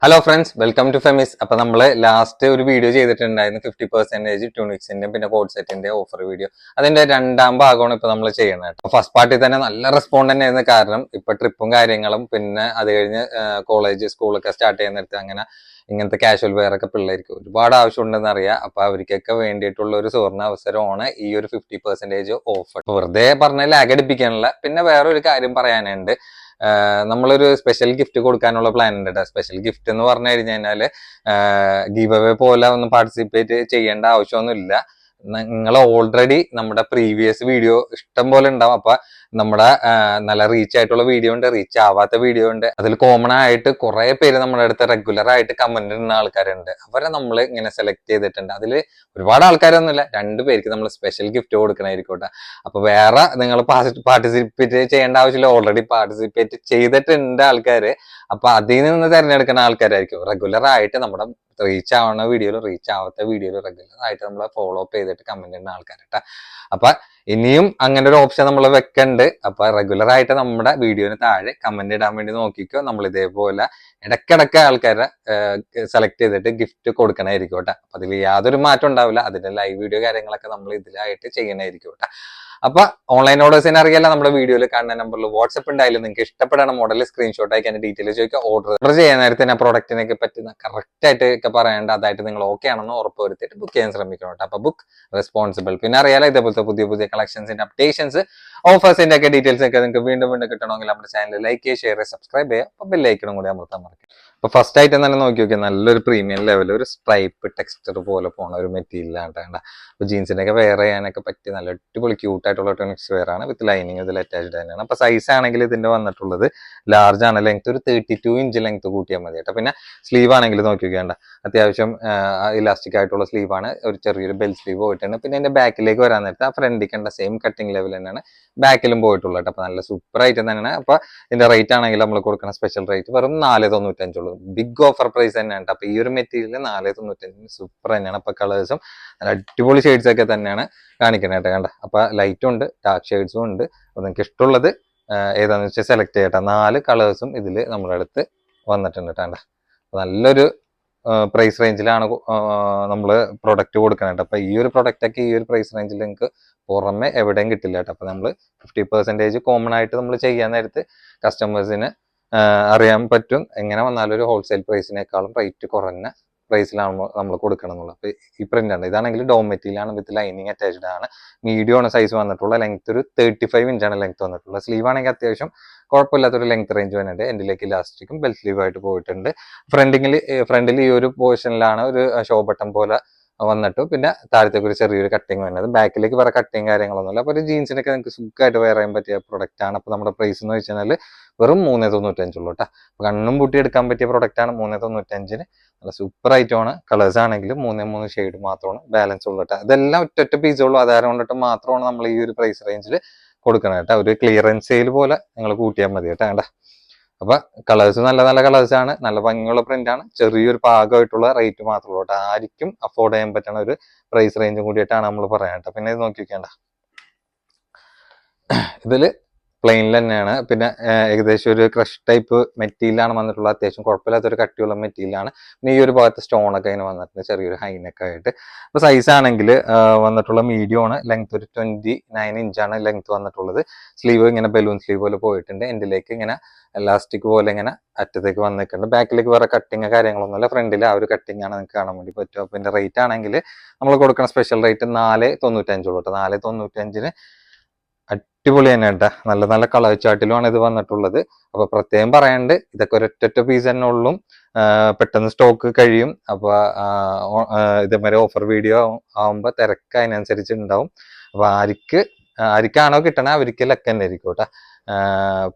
Hello friends, welcome to Femis. അപ്പൊ നമ്മള് last ഒരു വീഡിയോ ചെയ്തിട്ടുണ്ടായിരുന്നു 50% ട്യൂണിക്സിന്റെ പിന്നെ കോഡ് സെറ്റിന്റെ ഓഫർ വീഡിയോ. അതിന്റെ രണ്ടാം ഭാഗമാണ് ഇപ്പൊ നമ്മൾ ചെയ്യുന്നത്. ഫസ്റ്റ് പാർട്ടിൽ തന്നെ നല്ല റെസ്പോണ്ട് തന്നെയായിരുന്നു. കാരണം ഇപ്പൊ ട്രിപ്പും കാര്യങ്ങളും പിന്നെ അത് കഴിഞ്ഞ് കോളേജ് സ്കൂളൊക്കെ സ്റ്റാർട്ട് ചെയ്യുന്നിടത്ത് അങ്ങനെ ഇങ്ങനത്തെ കാഷ്വൽ വെയർ ഒക്കെ പിള്ളേർക്ക് ഒരുപാട് ആവശ്യമുണ്ടെന്ന് അറിയാം. അപ്പൊ അവർക്കൊക്കെ വേണ്ടിയിട്ടുള്ള ഒരു സുവർണ അവസരമാണ് ഈ ഒരു 50% ഓഫർ. വെറുതെ പറഞ്ഞ ലാഗ് അടിപ്പിക്കാനുള്ള. പിന്നെ വേറൊരു കാര്യം പറയാനുണ്ട്. നമ്മളൊരു സ്പെഷ്യൽ ഗിഫ്റ്റ് കൊടുക്കാനുള്ള പ്ലാൻ ഉണ്ട് കേട്ടോ. സ്പെഷ്യൽ ഗിഫ്റ്റ് എന്ന് പറഞ്ഞു കഴിഞ്ഞാല് ഗീവ് അവേ പോലെ ഒന്നും പാർട്ടിസിപ്പേറ്റ് ചെയ്യേണ്ട ആവശ്യമൊന്നുമില്ല. നിങ്ങൾ ഓൾറെഡി നമ്മുടെ പ്രീവിയസ് വീഡിയോ ഇഷ്ടം പോലെ ഉണ്ടാവും. അപ്പൊ നമ്മുടെ നല്ല റീച്ച് ആയിട്ടുള്ള വീഡിയോ ഉണ്ട്, റീച്ച് ആവാത്ത വീഡിയോ ഉണ്ട്. അതിൽ കോമൺ ആയിട്ട് കുറെ പേര് നമ്മുടെ അടുത്ത് റെഗുലർ ആയിട്ട് കമന്റ് ഇടുന്ന ആൾക്കാരുണ്ട്. അവരെ നമ്മൾ ഇങ്ങനെ സെലക്ട് ചെയ്തിട്ടുണ്ട്. അതിൽ ഒരുപാട് ആൾക്കാരൊന്നുമില്ല, 2 പേർക്ക് നമ്മൾ സ്പെഷ്യൽ ഗിഫ്റ്റ് കൊടുക്കണായിരിക്കോട്ടെ. അപ്പൊ വേറെ നിങ്ങൾ പാർട്ടിസിപ്പേറ്റ് ചെയ്യേണ്ട ആവശ്യമില്ല. ഓൾറെഡി പാർട്ടിസിപ്പേറ്റ് ചെയ്തിട്ടുണ്ട് ആൾക്കാര്. അപ്പൊ അതിൽ നിന്ന് തിരഞ്ഞെടുക്കുന്ന ആൾക്കാരായിരിക്കും റെഗുലർ ആയിട്ട് നമ്മുടെ റീച്ച് ആവുന്ന വീഡിയോയിലും റീച്ച് ആവാത്ത വീഡിയോയിലും റെഗുലർ ആയിട്ട് നമ്മളെ ഫോളോ അപ്പ് ചെയ്തിട്ട് കമന്റ് ചെയ്യുന്ന ആൾക്കാരട്ടാ. അപ്പൊ ഇനിയും അങ്ങനെ ഒരു ഓപ്ഷൻ നമ്മൾ വെക്കണ്ട്. അപ്പൊ റെഗുലർ ആയിട്ട് നമ്മുടെ വീഡിയോന് താഴെ കമന്റ് ഇടാൻ വേണ്ടി നോക്കിക്കോ. നമ്മൾ ഇതേപോലെ ഇടയ്ക്കിടയ്ക്ക് ആൾക്കാരെ സെലക്ട് ചെയ്തിട്ട് ഗിഫ്റ്റ് കൊടുക്കണായിരിക്കും കേട്ടോ. അപ്പൊ അതിൽ യാതൊരു മാറ്റം ഉണ്ടാവില്ല. അതിന്റെ ലൈവ് വീഡിയോ കാര്യങ്ങളൊക്കെ നമ്മൾ ഇതിലായിട്ട് ചെയ്യണായിരിക്കും കേട്ടോ. അപ്പൊ ഓൺലൈൻ ഓർഡേഴ്സിന് അറിയാലോ, നമ്മുടെ വീഡിയോയിൽ കാണുന്ന നമ്പറിൽ വാട്സ്ആപ്പ് ഉണ്ടായാലും നിങ്ങൾക്ക് ഇഷ്ടപ്പെടുന്ന മോഡൽ സ്ക്രീൻഷോട്ട് അയക്കാൻ ഡീറ്റെയിൽ ചോദിക്കുക. ഓർഡർ ചെയ്യാൻ നേരത്തെ ആ പ്രോഡക്റ്റിനൊക്കെ പറ്റുന്ന കറക്റ്റ് ആയിട്ട് ഒക്കെ പറയേണ്ട, അതായിട്ട് നിങ്ങൾ ഓക്കെ ആണെന്ന് ഉറപ്പ് വരുത്തിയിട്ട് ബുക്ക് ചെയ്യാൻ ശ്രമിക്കണം കേട്ടോ. അപ്പൊ ബുക്ക് റെസ്പോൺസിബിൾ. പിന്നെ അറിയാലോ, ഇതേപോലത്തെ പുതിയ കളക്ഷൻസിന്റെ അപ്ഡേഷൻസ് ഓഫേഴ്സിന്റെ ഒക്കെ ഡീറ്റെയിൽസ് ഒക്കെ നിങ്ങൾക്ക് വീണ്ടും കിട്ടണമെങ്കിൽ നമ്മുടെ ചാനൽ ലൈക്ക് ചെയ്യുക, ഷെയർ ചെയ്യുക, സബ്സ്ക്രൈബ് ചെയ്യുക. അപ്പൊ ബെല്ലൈക്കണും കൂടി അമർത്താൻ മറക്കും. അപ്പൊ ഫസ്റ്റ് ആയിട്ട് തന്നെ നോക്കി നോക്കിയാൽ നല്ലൊരു പ്രീമിയം ലെവൽ ഒരു സ്ട്രൈപ്പ് ടെക്സ്ചർ പോലെ പോണ ഒരു മെറ്റീരിയലാണ് കേട്ടോ. അപ്പൊ ജീൻസിന്റെ ഒക്കെ വെയർ ചെയ്യാനൊക്കെ പറ്റിയ നല്ല അടിപൊളി ക്യൂട്ട് ആയിട്ടുള്ള ടെക്സ് വെയർ ആണ്. വിത്ത് ലൈനിങ് ഇതിൽ അറ്റാച്ച്ഡ് തന്നെയാണ്. അപ്പൊ സൈസ് ആണെങ്കിൽ ഇതിന്റെ വന്നിട്ടുള്ളത് ലാർജ് ആണ്. ലെങ്ത് ഒരു 32 ഇഞ്ച് ലെങ്ത് കൂട്ടിയാൽ മതി കേട്ടോ. പിന്നെ സ്ലീവ് ആണെങ്കിൽ നോക്കി നോക്കിയാണ്ട അത്യാവശ്യം ഇലാസ്റ്റിക് ആയിട്ടുള്ള സ്ലീവ് ആണ്. ഒരു ചെറിയൊരു ബെൽ സ്ലീവ് പോയിട്ടുണ്ട്. പിന്നെ അതിന്റെ ബാക്കിലേക്ക് വരാൻ നേരത്തെ ആ ഫ്രണ്ടിൽ കണ്ട സെയിം കട്ടിങ് ലെവൽ തന്നെയാണ് ബാക്കിലും പോയിട്ടുള്ളത് കേട്ടോ. അപ്പൊ നല്ല സൂപ്പർ ആയിട്ട് തന്നെയാണ്. അപ്പൊ ഇതിന്റെ റേറ്റ് ആണെങ്കിൽ നമ്മൾ കൊടുക്കുന്ന സ്പെഷ്യൽ റേറ്റ് വെറും 495 ഉള്ളൂ. ബിഗ് ഓഫർ പ്രൈസ് തന്നെയാണ്. അപ്പൊ ഈ ഒരു മെറ്റീരിയൽ 495 സൂപ്പർ തന്നെയാണ്. അപ്പൊ കളേഴ്സും നല്ല അടിപൊളി ഷെയ്ഡ്സ് ഒക്കെ തന്നെയാണ് കാണിക്കുന്നത് കേട്ടോ. കണ്ട അപ്പൊ ലൈറ്റും ഉണ്ട്, ഡാർക്ക് ഷെയ്ഡ്സും ഉണ്ട്. അപ്പൊ നിങ്ങൾക്ക് ഇഷ്ടമുള്ളത് ഏതാന്ന് വെച്ചാൽ സെലക്ട് ചെയ്യട്ടെ. 4 കളേഴ്സും ഇതിൽ നമ്മുടെ അടുത്ത് വന്നിട്ടുണ്ട് കേട്ടോ. നല്ലൊരു പ്രൈസ് റേഞ്ചിലാണ് നമ്മൾ പ്രൊഡക്റ്റ് കൊടുക്കുന്നത്. അപ്പൊ ഈ ഒരു പ്രൊഡക്റ്റ് ഒക്കെ ഈ ഒരു പ്രൈസ് റേഞ്ചിൽ നിങ്ങൾക്ക് പുറമെ എവിടെയും കിട്ടില്ല കേട്ടോ. അപ്പൊ നമ്മൾ 50% കോമൺ ആയിട്ട് നമ്മൾ ചെയ്യാൻ നേരത്ത് കസ്റ്റമേഴ്സിന് അറിയാൻ പറ്റും എങ്ങനെ വന്നാലും ഒരു ഹോൾസെയിൽ പ്രൈസിനേക്കാളും റേറ്റ് കുറഞ്ഞ പ്രൈസിലാണ് നമ്മൾ കൊടുക്കണം എന്നുള്ളത്. അപ്പൊ ഈ പ്രിന്റ് ആണ്. ഇതാണെങ്കിൽ ഡോം മെറ്റീരിയൽ ആണ്, വിത്ത് ലൈനിങ് അറ്റാച്ച്ഡ് ആണ്. മീഡിയം ആണ് സൈസ് വന്നിട്ടുള്ള. ലെങ്ത് ഒരു 35 ഇഞ്ചാണ് ലെങ്ത് വന്നിട്ടുള്ളത്. സ്ലീവ് ആണെങ്കിൽ അത്യാവശ്യം കുഴപ്പമില്ലാത്തൊരു ലെങ്ത് റേഞ്ച് വരുന്നുണ്ട്. എൻഡിലേക്ക് ഇലാസ്റ്റിക്കും ബെൽ സ്ലീവ് ആയിട്ട് പോയിട്ടുണ്ട്. ഫ്രണ്ടിൽ ഈ ഒരു പോർഷനിലാണ് ഒരു ഷോ ബട്ടൺ പോലെ വന്നിട്ട് പിന്നെ താഴത്തേക്ക് ഒരു ചെറിയൊരു കട്ടിങ് വരുന്നത്. ബാക്കിലേക്ക് വേറെ കട്ടിങ് കാര്യങ്ങളൊന്നുമില്ല. അപ്പൊ ഒരു ജീൻസിനൊക്കെ നിങ്ങൾക്ക് സുഖമായിട്ട് വെയർ ചെയ്യാൻ പറ്റിയ പ്രൊഡക്റ്റ് ആണ്. അപ്പൊ നമ്മുടെ പ്രൈസ് എന്ന് വെച്ചാൽ വെറും 395 ഉള്ളൂ കേട്ടോ. കണ്ണും പൂട്ടി എടുക്കാൻ പറ്റിയ പ്രൊഡക്റ്റ് ആണ്. 395-ന് നല്ല സൂപ്പർ ഐറ്റമാണ്. കളേഴ്സ് ആണെങ്കിലും 3 ഷെയ്ഡ് മാത്രമാണ് ബാലൻസ് ഉള്ളൂ കേട്ടോ. ഇതെല്ലാം ഒറ്റ പീസുള്ളൂ. അതാരം കൊണ്ടിട്ട് മാത്രമാണ് നമ്മൾ ഈ ഒരു പ്രൈസ് റേഞ്ചിൽ കൊടുക്കണം കേട്ടോ. ഒരു ക്ലിയറൻസ് സെയിൽ പോലെ നിങ്ങൾ കൂട്ടിയാൽ മതി കേട്ടോ. വേണ്ട അപ്പൊ കളേഴ്സ് നല്ല കളേഴ്സ് ആണ്. നല്ല ഭംഗിയുള്ള പ്രിന്റ് ആണ്. ചെറിയൊരു പാകമായിട്ടുള്ള റേറ്റ് മാത്രമേ ഉള്ളൂ കേട്ടോ. ആർക്കും അഫോർഡ് ചെയ്യാൻ പറ്റുന്ന ഒരു പ്രൈസ് റേഞ്ചും കൂടിയിട്ടാണ് നമ്മൾ പറയാം കേട്ടോ. പിന്നെ ഇത് നോക്കി വെക്കേണ്ട, ഇതില് പ്ലെയിനിൽ തന്നെയാണ്. പിന്നെ ഏകദേശം ഒരു ക്രഷ് ടൈപ്പ് മെറ്റീരിയലാണ് വന്നിട്ടുള്ളത്. അത്യാവശ്യം കുഴപ്പമില്ലാത്തൊരു കട്ടിയുള്ള മെറ്റീരിയലാണ്. പിന്നെ ഈ ഒരു ഭാഗത്ത് സ്റ്റോൺ ഒക്കെ അതിന് വന്നിട്ടുണ്ട്, ചെറിയൊരു ഹൈനെക്ക് ആയിട്ട്. അപ്പൊ സൈസ് ആണെങ്കിൽ വന്നിട്ടുള്ള മീഡിയം ആണ്. ലെങ്ത് ഒരു 29 ഇഞ്ചാണ് ലെങ്ത് വന്നിട്ടുള്ളത്. സ്ലീവ് ഇങ്ങനെ ബലൂൺ സ്ലീവ് പോലെ പോയിട്ടുണ്ട്. എൻഡിലേക്ക് ഇങ്ങനെ എലാസ്റ്റിക് പോലെ ഇങ്ങനെ അറ്റത്തേക്ക് വന്നിട്ടുണ്ട്. ബാക്കിലേക്ക് വേറെ കട്ടിങ് കാര്യങ്ങളൊന്നുമില്ല. ഫ്രണ്ടിൽ ആ ഒരു കട്ടിങ് ആണ് നിങ്ങൾക്ക് കാണാൻ വേണ്ടി പറ്റും. അപ്പൊ ഇതിന്റെ റേറ്റ് ആണെങ്കിൽ നമ്മൾ കൊടുക്കുന്ന സ്പെഷ്യൽ റേറ്റ് 495 ഉള്ളൂ കേട്ടോ. 495-ന് അടിപൊളി തന്നെ കേട്ടാ. നല്ല കളർ ചാർട്ടിലുമാണ് ഇത് വന്നിട്ടുള്ളത്. അപ്പൊ പ്രത്യേകം പറയാണ്ട്, ഇതൊക്കെ ഒരൊറ്റ പീസ് തന്നെ ഉള്ളൂ. പെട്ടെന്ന് സ്റ്റോക്ക് കഴിയും. അപ്പൊ ഇതേമാതിരി ഓഫർ വീഡിയോ ആവുമ്പോ തിരക്ക് അതിനനുസരിച്ച് ഉണ്ടാവും. അപ്പൊ ആർക്കാണോ കിട്ടണേ അവർക്ക് ലക്ക് തന്നെ ആയിരിക്കും കേട്ടാ.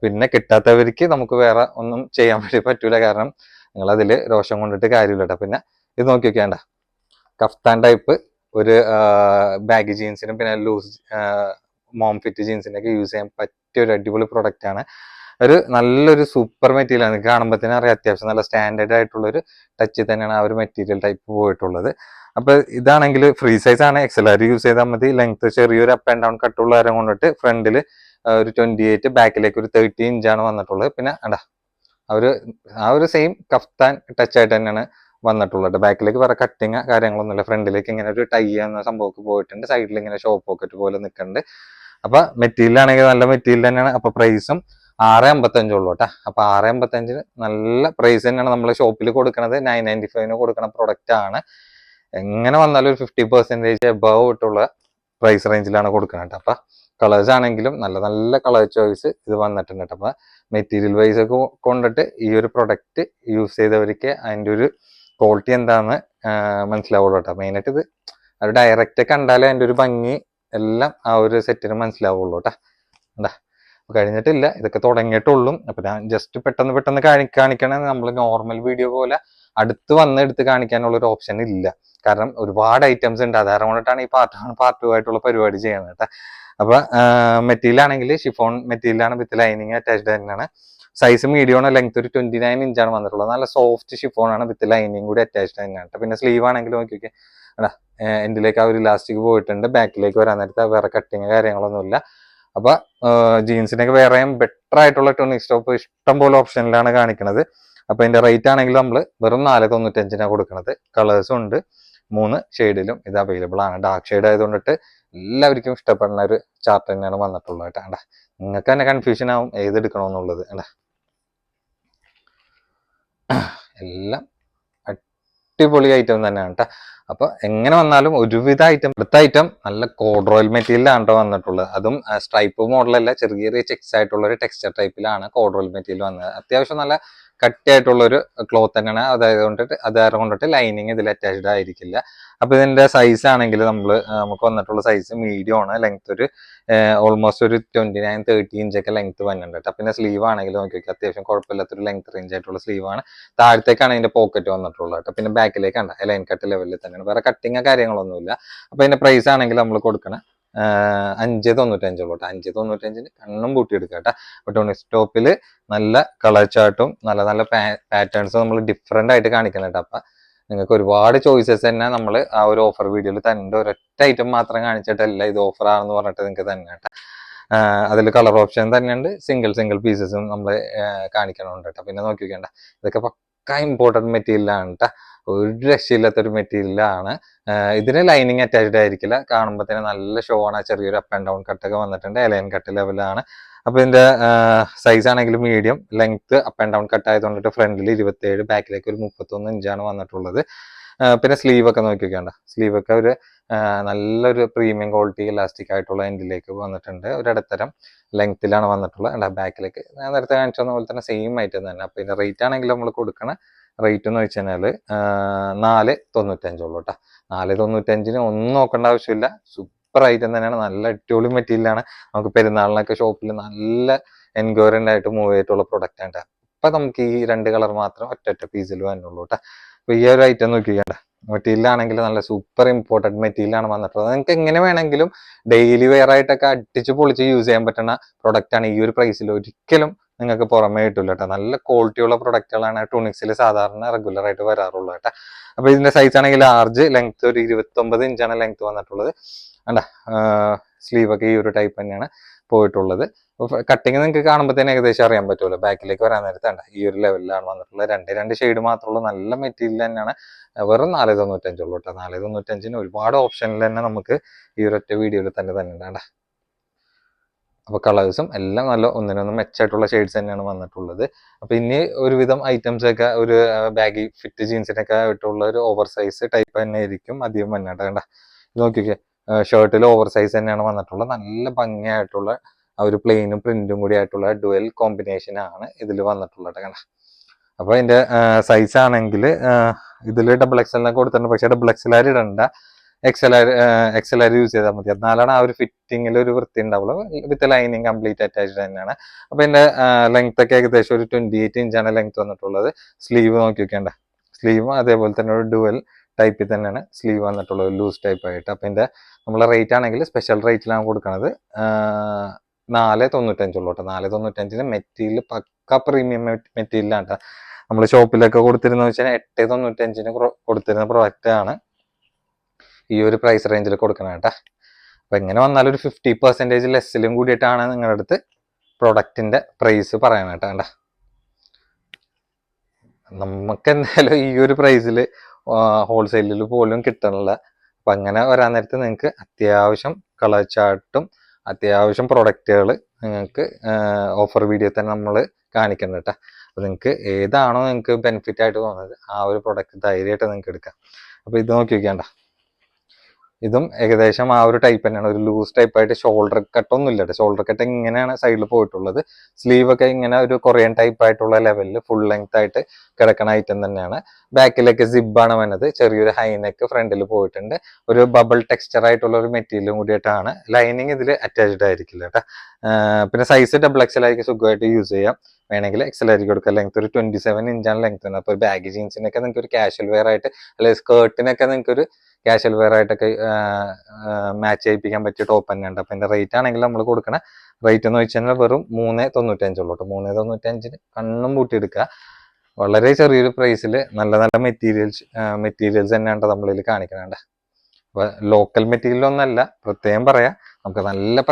പിന്നെ കിട്ടാത്തവർക്ക് നമുക്ക് വേറെ ഒന്നും ചെയ്യാൻ വേണ്ടി പറ്റൂല. കാരണം നിങ്ങൾ അതില് രോഷം കൊണ്ടിട്ട് കാര്യമില്ല കേട്ടോ. പിന്നെ ഇത് നോക്കി വെക്കേണ്ട, കഫ്താൻ ടൈപ്പ് ഒരു ബാഗി ജീൻസിനും പിന്നെ ലൂസ് മോം ഫിറ്റ് ജീൻസിനൊക്കെ യൂസ് ചെയ്യാൻ പറ്റിയ ഒരു അടിപൊളി പ്രൊഡക്റ്റ് ആണ്. നല്ലൊരു സൂപ്പർ മെറ്റീരിയൽ ആണ്. കാണുമ്പോൾ തന്നെ അറിയാം അത്യാവശ്യം നല്ല സ്റ്റാൻഡേർഡ് ആയിട്ടുള്ള ഒരു ടച്ച് തന്നെയാണ് ആ ഒരു മെറ്റീരിയൽ ടൈപ്പ് പോയിട്ടുള്ളത്. അപ്പൊ ഇതാണെങ്കിൽ ഫ്രീ സൈസ് ആണ്. XLR യൂസ് ചെയ്താൽ മതി. ലെങ്ത് ചെറിയൊരു അപ്പ് ആൻഡ് ഡൗൺ കട്ടുള്ള കാര്യം കൊണ്ടിട്ട് ഫ്രണ്ടിൽ ഒരു 28, ബാക്കിലേക്ക് ഒരു 30 ഇഞ്ചാണ് വന്നിട്ടുള്ളത്. പിന്നെ ആ ഒരു സെയിം കഫ്താൻ ടച്ച് ആയിട്ട് തന്നെയാണ് വന്നിട്ടുള്ളത്. ബാക്കിലേക്ക് വേറെ കട്ടിങ് കാര്യങ്ങളൊന്നുമില്ല. ഫ്രണ്ടിലേക്ക് ഇങ്ങനെ ഒരു ടൈ എന്ന സംഭവമൊക്കെ പോയിട്ടുണ്ട്. സൈഡിൽ ഇങ്ങനെ ഷോ പോക്കറ്റ് പോലെ നിൽക്കുന്നുണ്ട്. അപ്പൊ മെറ്റീരിയൽ ആണെങ്കിൽ നല്ല മെറ്റീരിയൽ തന്നെയാണ്. അപ്പൊ പ്രൈസും 6.55 ഉള്ളൂ കേട്ടോ. അപ്പൊ 6.55 നല്ല പ്രൈസ് തന്നെയാണ് നമ്മൾ ഷോപ്പിൽ കൊടുക്കുന്നത്. 995 കൊടുക്കുന്ന പ്രൊഡക്റ്റ് ആണ്. എങ്ങനെ വന്നാലും ഒരു 50% എബവ് ഇട്ടുള്ള പ്രൈസ് റേഞ്ചിലാണ് കൊടുക്കുന്നത്. അപ്പൊ കളേഴ്സ് ആണെങ്കിലും നല്ല നല്ല കളർ ചോയ്സ് ഇത് വന്നിട്ടുണ്ട്. അപ്പൊ മെറ്റീരിയൽ വൈസ് ഒക്കെ കൊണ്ടിട്ട് ഈ ഒരു പ്രൊഡക്റ്റ് യൂസ് ചെയ്തവർക്ക് അതിൻ്റെ ഒരു ക്വാളിറ്റി എന്താണെന്ന് മനസ്സിലാവുള്ളൂ കേട്ടോ. മെയിനായിട്ട് ഇത് അത് ഡയറക്റ്റ് കണ്ടാലേ അതിൻ്റെ ഒരു ഭംഗി എല്ലാം ആ ഒരു സെറ്റിന് മനസ്സിലാവുള്ളൂ കേട്ടോ. എന്താ കഴിഞ്ഞിട്ടില്ല, ഇതൊക്കെ തുടങ്ങിയിട്ടുള്ളൂ. അപ്പൊ ഞാൻ ജസ്റ്റ് പെട്ടെന്ന് കാണിക്കണേ. നമ്മൾ നോർമൽ വീഡിയോ പോലെ അടുത്ത് വന്ന് എടുത്ത് കാണിക്കാനുള്ള ഒരു ഓപ്ഷൻ ഇല്ല. കാരണം ഒരുപാട് ഐറ്റംസ് ഉണ്ട്. അതാരം കൊണ്ടിട്ടാണ് ഈ പാർട്ട് 2 ആയിട്ടുള്ള പരിപാടി ചെയ്യുന്നത് കേട്ടോ. അപ്പൊ മെറ്റീരിയൽ ആണെങ്കിൽ ഷിഫോൺ മെറ്റീരിയൽ ആണ്, വിത്ത് ലൈനിങ് അറ്റാച്ച്ഡ് തന്നെയാണ്. സൈസ് മീഡിയം ആണ്, ലെങ്ത് ഒരു 29 ഇഞ്ചാണ് വന്നിട്ടുള്ളത്. നല്ല സോഫ്റ്റ് ഷിഫോൺ ആണ്, വിത്ത് ലൈനിങ് കൂടി അറ്റാച്ച്ഡ് തന്നെയാണ്. പിന്നെ സ്ലീവ് ആണെങ്കിൽ നോക്കിയൊക്കെ എൻഡിലേക്ക് ആ ഒരു ഇലാസ്റ്റിക് പോയിട്ടുണ്ട്. ബാക്കിലേക്ക് വരാൻ നേരത്തെ വേറെ കട്ടിങ് കാര്യങ്ങളൊന്നുമില്ല. അപ്പൊ ജീൻസിനൊക്കെ വേറെയും ബെറ്റർ ആയിട്ടുള്ള ടൂണിക് ടോപ്പ് ഇഷ്ടം പോലെ ഓപ്ഷനിലാണ് കാണിക്കുന്നത്. അപ്പൊ ഇതിന്റെ റേറ്റ് ആണെങ്കിൽ നമ്മൾ വെറും 495 കൊടുക്കുന്നത്. കളേഴ്സും ഉണ്ട്, 3 ഷെയ്ഡിലും ഇത് അവൈലബിൾ ആണ്. ഡാർക്ക് ഷെയ്ഡ് ആയതുകൊണ്ടിട്ട് എല്ലാവർക്കും ഇഷ്ടപ്പെടുന്ന ഒരു ചാർട്ട് തന്നെയാണ് വന്നിട്ടുള്ളത് കേട്ടോ. നിങ്ങൾക്ക് തന്നെ കൺഫ്യൂഷൻ ആവും ഏത് എടുക്കണമെന്നുള്ളത്. എല്ലാം അടിപൊളി ഐറ്റം തന്നെയാണ് കേട്ടോ. അപ്പൊ എങ്ങനെ വന്നാലും ഒരുവിധ അടുത്ത ഐറ്റം നല്ല കോഡ്രോയിൽ മെറ്റീരിയലാണ് കേട്ടോ വന്നിട്ടുള്ളത്. അതും സ്ട്രൈപ്പ് മോഡലല്ല, ചെറിയ ചെക്സ് ആയിട്ടുള്ള ഒരു ടെക്സ്ചർ ടൈപ്പിലാണ് കോഡ്രോയിൽ മെറ്റീരിയൽ വന്നത്. അത്യാവശ്യം നല്ല കട്ടിയായിട്ടുള്ള ഒരു ക്ലോത്ത് തന്നെയാണ്. അതായത് കൊണ്ടിട്ട് ലൈനിങ് ഇതിൽ അറ്റാച്ച്ഡ് ആയിരിക്കില്ല. അപ്പൊ ഇതിന്റെ സൈസ് ആണെങ്കിൽ നമുക്ക് വന്നിട്ടുള്ള സൈസ് മീഡിയം ആണ്. ലെങ്ത് ഒരു ഓൾമോസ്റ്റ് ഒരു 29-30 ഇഞ്ചൊക്കെ ലെങ്ത് വന്നിട്ടുണ്ട് കേട്ടോ. പിന്നെ സ്ലീവ് ആണെങ്കിൽ നോക്കി അത്യാവശ്യം കുഴപ്പമില്ലാത്തൊരു ലെങ്ത് റേഞ്ച് ആയിട്ടുള്ള സ്ലീവ് ആണ്. താഴത്തേക്കാണ് ഇതിന്റെ പോക്കറ്റ് വന്നിട്ടുള്ളത് കേട്ടോ. പിന്നെ ബാക്കിലേക്ക് ഉണ്ട് ലൈൻ കട്ട് ലെവലിൽ തന്നെയാണ്, വേറെ കട്ടിങ് കാര്യങ്ങളൊന്നുമില്ല. അപ്പൊ ഇതിന്റെ പ്രൈസ് ആണെങ്കിൽ നമ്മൾ കൊടുക്കണ 595 ഉള്ളൂ കേട്ടോ. 595 കണ്ണും പൂട്ടി എടുക്കുക കേട്ടോ. അപ്പൊ ടൂണിക് ടോപ്പിൽ നല്ല കളർ ചാർട്ടും നല്ല നല്ല പാറ്റേൺസും നമ്മൾ ഡിഫറെന്റ് ആയിട്ട് കാണിക്കണം കേട്ടോ. അപ്പൊ നിങ്ങൾക്ക് ഒരുപാട് ചോയ്സസ് തന്നെ നമ്മൾ ആ ഒരു ഓഫർ വീഡിയോയിൽ തന്നെ ഒരൊറ്റ ഐറ്റം മാത്രം കാണിച്ചിട്ടല്ല ഇത് ഓഫർ ആണെന്ന് പറഞ്ഞിട്ട് നിങ്ങൾക്ക് തന്നെ കേട്ടോ. അതിൽ കളർ ഓപ്ഷൻ തന്നെയുണ്ട്, സിംഗിൾ പീസസും നമ്മൾ കാണിക്കണമുണ്ട് കേട്ടോ. പിന്നെ നോക്കി വെക്കേണ്ട, ഇതൊക്കെ പക്ക ഇമ്പോർട്ടൻറ്റ് മെറ്റീരിയലാണ് കേട്ടോ. ഒരു രക്ഷയില്ലാത്തൊരു മെറ്റീരിയലാണ്. ഇതിന് ലൈനിങ് അറ്റാച്ച്ഡ് ആയിരിക്കില്ല. കാണുമ്പോൾ തന്നെ നല്ല ഷോ ആണ്. ചെറിയൊരു അപ്പ് ആൻഡ് ഡൗൺ കട്ടൊക്കെ വന്നിട്ടുണ്ട്, ലൈൻ കട്ട് ലെവലാണ്. അപ്പൊ ഇതിന്റെ സൈസ് ആണെങ്കിൽ medium, length up and down cut ആയതുകൊണ്ടിട്ട് ഫ്രണ്ടിൽ 27, ബാക്കിലേക്ക് ഒരു 31 ഇഞ്ചാണ് വന്നിട്ടുള്ളത്. പിന്നെ സ്ലീവ് ഒക്കെ നോക്കി വെക്കേണ്ട, സ്ലീവ് ഒക്കെ ഒരു നല്ലൊരു പ്രീമിയം ക്വാളിറ്റി ഇലാസ്റ്റിക് ആയിട്ടുള്ള എൻഡിലേക്ക് വന്നിട്ടുണ്ട്. ഒരു ഇടത്തരം ലെങ്ത്തിലാണ് വന്നിട്ടുള്ളത്. ബാക്കിലേക്ക് ഞാൻ നേരത്തെ കാണിച്ചത് പോലെ തന്നെ സെയിം ഐറ്റം തന്നെ. അപ്പൊ ഇതിന്റെ റേറ്റ് ആണെങ്കിൽ നമ്മൾ കൊടുക്കണ റേറ്റ് എന്ന് വെച്ച് കഴിഞ്ഞാൽ 495 ഉള്ളൂ കേട്ടോ. 495 ഒന്നും നോക്കേണ്ട ആവശ്യമില്ല. സൂപ്പർ ഐറ്റം തന്നെയാണ്, നല്ല അടിപൊളി മെറ്റീരിയലാണ്. നമുക്ക് പെരുന്നാളിനൊക്കെ ഷോപ്പിൽ നല്ല എൻക്വയറിൻ്റെ ആയിട്ട് മൂവ് ചെയ്തിട്ടുള്ള പ്രൊഡക്റ്റ് ആണ്. അപ്പൊ നമുക്ക് ഈ 2 കളർ മാത്രം ഒറ്റ പീസിൽ വന്നുള്ളൂ കേട്ടോ. അപ്പൊ ഈ ഒരു ഐറ്റം നോക്കിക്കേണ്ട, മെറ്റീരിയൽ ആണെങ്കിൽ നല്ല സൂപ്പർ ഇമ്പോർട്ടൻറ്റ് മെറ്റീരിയലാണ് വന്നിട്ടുള്ളത്. നിങ്ങൾക്ക് എങ്ങനെ വേണമെങ്കിലും ഡെയിലി വെയർ ആയിട്ടൊക്കെ അടിച്ച് പൊളിച്ച് യൂസ് ചെയ്യാൻ പറ്റുന്ന പ്രൊഡക്റ്റ് ആണ്. ഈ ഒരു പ്രൈസിൽ ഒരിക്കലും നിങ്ങൾക്ക് പുറമേ കിട്ടില്ല കേട്ടോ. നല്ല ക്വാളിറ്റിയുള്ള പ്രൊഡക്റ്റുകളാണ് ടൂണിക്സിൽ സാധാരണ റെഗുലർ ആയിട്ട് വരാറുള്ളത് കേട്ടോ. അപ്പൊ ഇതിന്റെ സൈസ് ആണെങ്കിൽ ലാർജ്, ലെങ്ത് ഒരു 29 ഇഞ്ചാണ് ലെങ്ത് വന്നിട്ടുള്ളത്. അണ്ട സ്ലീവ് ഒക്കെ ഈ ഒരു ടൈപ്പ് തന്നെയാണ് പോയിട്ടുള്ളത്. കട്ടിങ് നിങ്ങൾക്ക് കാണുമ്പോൾ തന്നെ ഏകദേശം അറിയാൻ പറ്റുമല്ലോ. ബാക്കിലേക്ക് വരാൻ നേരത്തെ ഈ ഒരു ലെവലിലാണ് വന്നിട്ടുള്ളത്. രണ്ട് ഷെയ്ഡ് മാത്രമുള്ള നല്ല മെറ്റീരിയൽ തന്നെയാണ്. വെറും 495 ഉള്ളൂ കേട്ടോ. 495 ഒരുപാട് ഓപ്ഷനിൽ തന്നെ നമുക്ക് ഈ ഒരൊറ്റ വീഡിയോയിൽ തന്നെ ഉണ്ട്. അപ്പൊ കളേഴ്സും എല്ലാം നല്ല ഒന്നിനൊന്ന് മെച്ചായിട്ടുള്ള ഷെയ്ഡ്സ് തന്നെയാണ് വന്നിട്ടുള്ളത്. അപ്പൊ ഇനി ഒരുവിധം ഐറ്റംസ് ഒക്കെ ഒരു ബാഗി ഫിറ്റ് ജീൻസിനൊക്കെ ആയിട്ടുള്ള ഒരു ഓവർ സൈസ് ടൈപ്പ് തന്നെ ആയിരിക്കും അധികം വന്നിട്ട്. കണ്ട നോക്കിക്കേ, ഷർട്ടിൽ ഓവർ സൈസ് തന്നെയാണ് വന്നിട്ടുള്ളത്. നല്ല ഭംഗിയായിട്ടുള്ള ആ ഒരു പ്ലെയിനും പ്രിന്റും കൂടി ആയിട്ടുള്ള ഡുവൽ കോമ്പിനേഷൻ ആണ് ഇതിൽ വന്നിട്ടുള്ളത്. കണ്ട അപ്പൊ അതിന്റെ സൈസ് ആണെങ്കിൽ ഇതിൽ XXL കൊടുത്തിട്ടുണ്ട്. പക്ഷെ XXL ഇടണ്ട, XLR യൂസ് ചെയ്താൽ മതി. എന്നാലാണ് ആ ഒരു ഫിറ്റിങ്ങിൽ ഒരു വൃത്തി ഉണ്ടാവുള്ളൂ. വിത്ത് ലൈനിങ് കംപ്ലീറ്റ് അറ്റാച്ച്ഡ് തന്നെയാണ്. അപ്പൊ ഇതിന്റെ ലെങ്ത് ഒക്കെ ഏകദേശം ഒരു 28 ഇഞ്ചാണ് ലെങ്ത് വന്നിട്ടുള്ളത്. സ്ലീവ് നോക്കി വെക്കേണ്ട, സ്ലീവും അതേപോലെ തന്നെ ഒരു ഡുവൽ ടൈപ്പിൽ തന്നെയാണ് സ്ലീവ് വന്നിട്ടുള്ളത്, ലൂസ് ടൈപ്പ് ആയിട്ട്. അപ്പൊ ഇതിന്റെ നമ്മളെ റേറ്റ് ആണെങ്കിൽ സ്പെഷ്യൽ റേറ്റിലാണ് കൊടുക്കുന്നത്. 495 ഉള്ളൂ കേട്ടോ. 495 മെറ്റീരിയൽ പക്ക പ്രീമിയം മെറ്റീരിയലാണ് കേട്ടോ. നമ്മൾ ഷോപ്പിലൊക്കെ കൊടുത്തിരുന്ന വെച്ചാൽ 895 കൊടുത്തിരുന്ന പ്രൊഡക്റ്റ് ആണ് ഈ ഒരു പ്രൈസ് റേഞ്ചിൽ കൊടുക്കണം കേട്ടോ. അപ്പൊ എങ്ങനെ വന്നാലും ഒരു 50% ലെസ്സിലും കൂടിയിട്ടാണ് നിങ്ങളുടെ അടുത്ത് പ്രൊഡക്റ്റിന്റെ പ്രൈസ് പറയണം കേട്ടോ. നമുക്ക് എന്തായാലും ഈ ഒരു പ്രൈസിൽ ഹോൾസെയിലിൽ പോലും കിട്ടണില്ല. അപ്പം അങ്ങനെ വരാൻ നേരത്ത് നിങ്ങൾക്ക് അത്യാവശ്യം കളർ ചാർട്ടും അത്യാവശ്യം പ്രൊഡക്റ്റുകൾ നിങ്ങൾക്ക് ഓഫർ വീഡിയോ തന്നെ നമ്മൾ കാണിക്കുന്നുണ്ട് കേട്ടോ. അപ്പോൾ നിങ്ങൾക്ക് ഏതാണോ നിങ്ങൾക്ക് ബെനിഫിറ്റ് ആയിട്ട് തോന്നുന്നത് ആ ഒരു പ്രൊഡക്റ്റ് ധൈര്യമായിട്ട് നിങ്ങൾക്ക് എടുക്കാം. അപ്പോൾ ഇത് നോക്കി വെക്കേണ്ട, ഇതും ഏകദേശം ആ ഒരു ടൈപ്പ് തന്നെയാണ്. ഒരു ലൂസ് ടൈപ്പ് ആയിട്ട് ഷോൾഡർ കട്ടൊന്നും ഇല്ല. ഷോൾഡർ കട്ട് ഇങ്ങനെയാണ് സൈഡിൽ പോയിട്ടുള്ളത്. സ്ലീവ് ഒക്കെ ഇങ്ങനെ ഒരു കൊറിയൻ ടൈപ്പ് ആയിട്ടുള്ള ലെവലിൽ ഫുൾ ലെങ്ത് ആയിട്ട് കിടക്കുന്ന ഐറ്റം തന്നെയാണ്. ബാക്കിലേക്ക് സിബാണ് വന്നത്. ചെറിയൊരു ഹൈനെക്ക് ഫ്രണ്ടിൽ പോയിട്ടുണ്ട്. ഒരു ബബിൾ ടെക്സ്ചർ ആയിട്ടുള്ള ഒരു മെറ്റീരിയലും കൂടിയിട്ടാണ്. ലൈനിങ് ഇതിൽ അറ്റാച്ച്ഡ് ആയിരിക്കില്ല കേട്ടോ. പിന്നെ സൈസ് ഡബിൾ എക്സൽ ആയിരിക്കും, സുഖമായിട്ട് യൂസ് ചെയ്യാം. വേണമെങ്കിൽ എക്സൽ ആയിരിക്കും കൊടുക്കുക. ലെങ്ത് ഒരു 27 ഇഞ്ചാണ് ലെങ്ത് തന്നെ. അപ്പോൾ ബാഗി ജീൻസിനൊക്കെ നിങ്ങൾക്ക് ഒരു കാഷ്വൽ വെയർ ആയിട്ട് അല്ലെങ്കിൽ സ്കേർട്ടിനൊക്കെ നിങ്ങൾക്ക് ഒരു കാഷ്വൽ വെയർ ആയിട്ടൊക്കെ മാച്ച് ചെയ്യിപ്പിക്കാൻ പറ്റിയ ടോപ്പ് തന്നെ ഉണ്ട്. അപ്പം എൻ്റെ റേറ്റ് ആണെങ്കിൽ നമ്മൾ കൊടുക്കണ റേറ്റ് എന്ന് വെച്ച് കഴിഞ്ഞാൽ വെറും 395 ഉള്ളൂ കേട്ടോ. 395 കണ്ണും പൂട്ടിയെടുക്കുക. വളരെ ചെറിയൊരു പ്രൈസിൽ നല്ല നല്ല മെറ്റീരിയൽസ് തന്നെയാണ് നമ്മളിൽ കാണിക്കുന്നുണ്ട്. അപ്പോൾ ലോക്കൽ മെറ്റീരിയൽ ഒന്നല്ല, പ്രത്യേകം പറയാം. നമുക്ക് നല്ല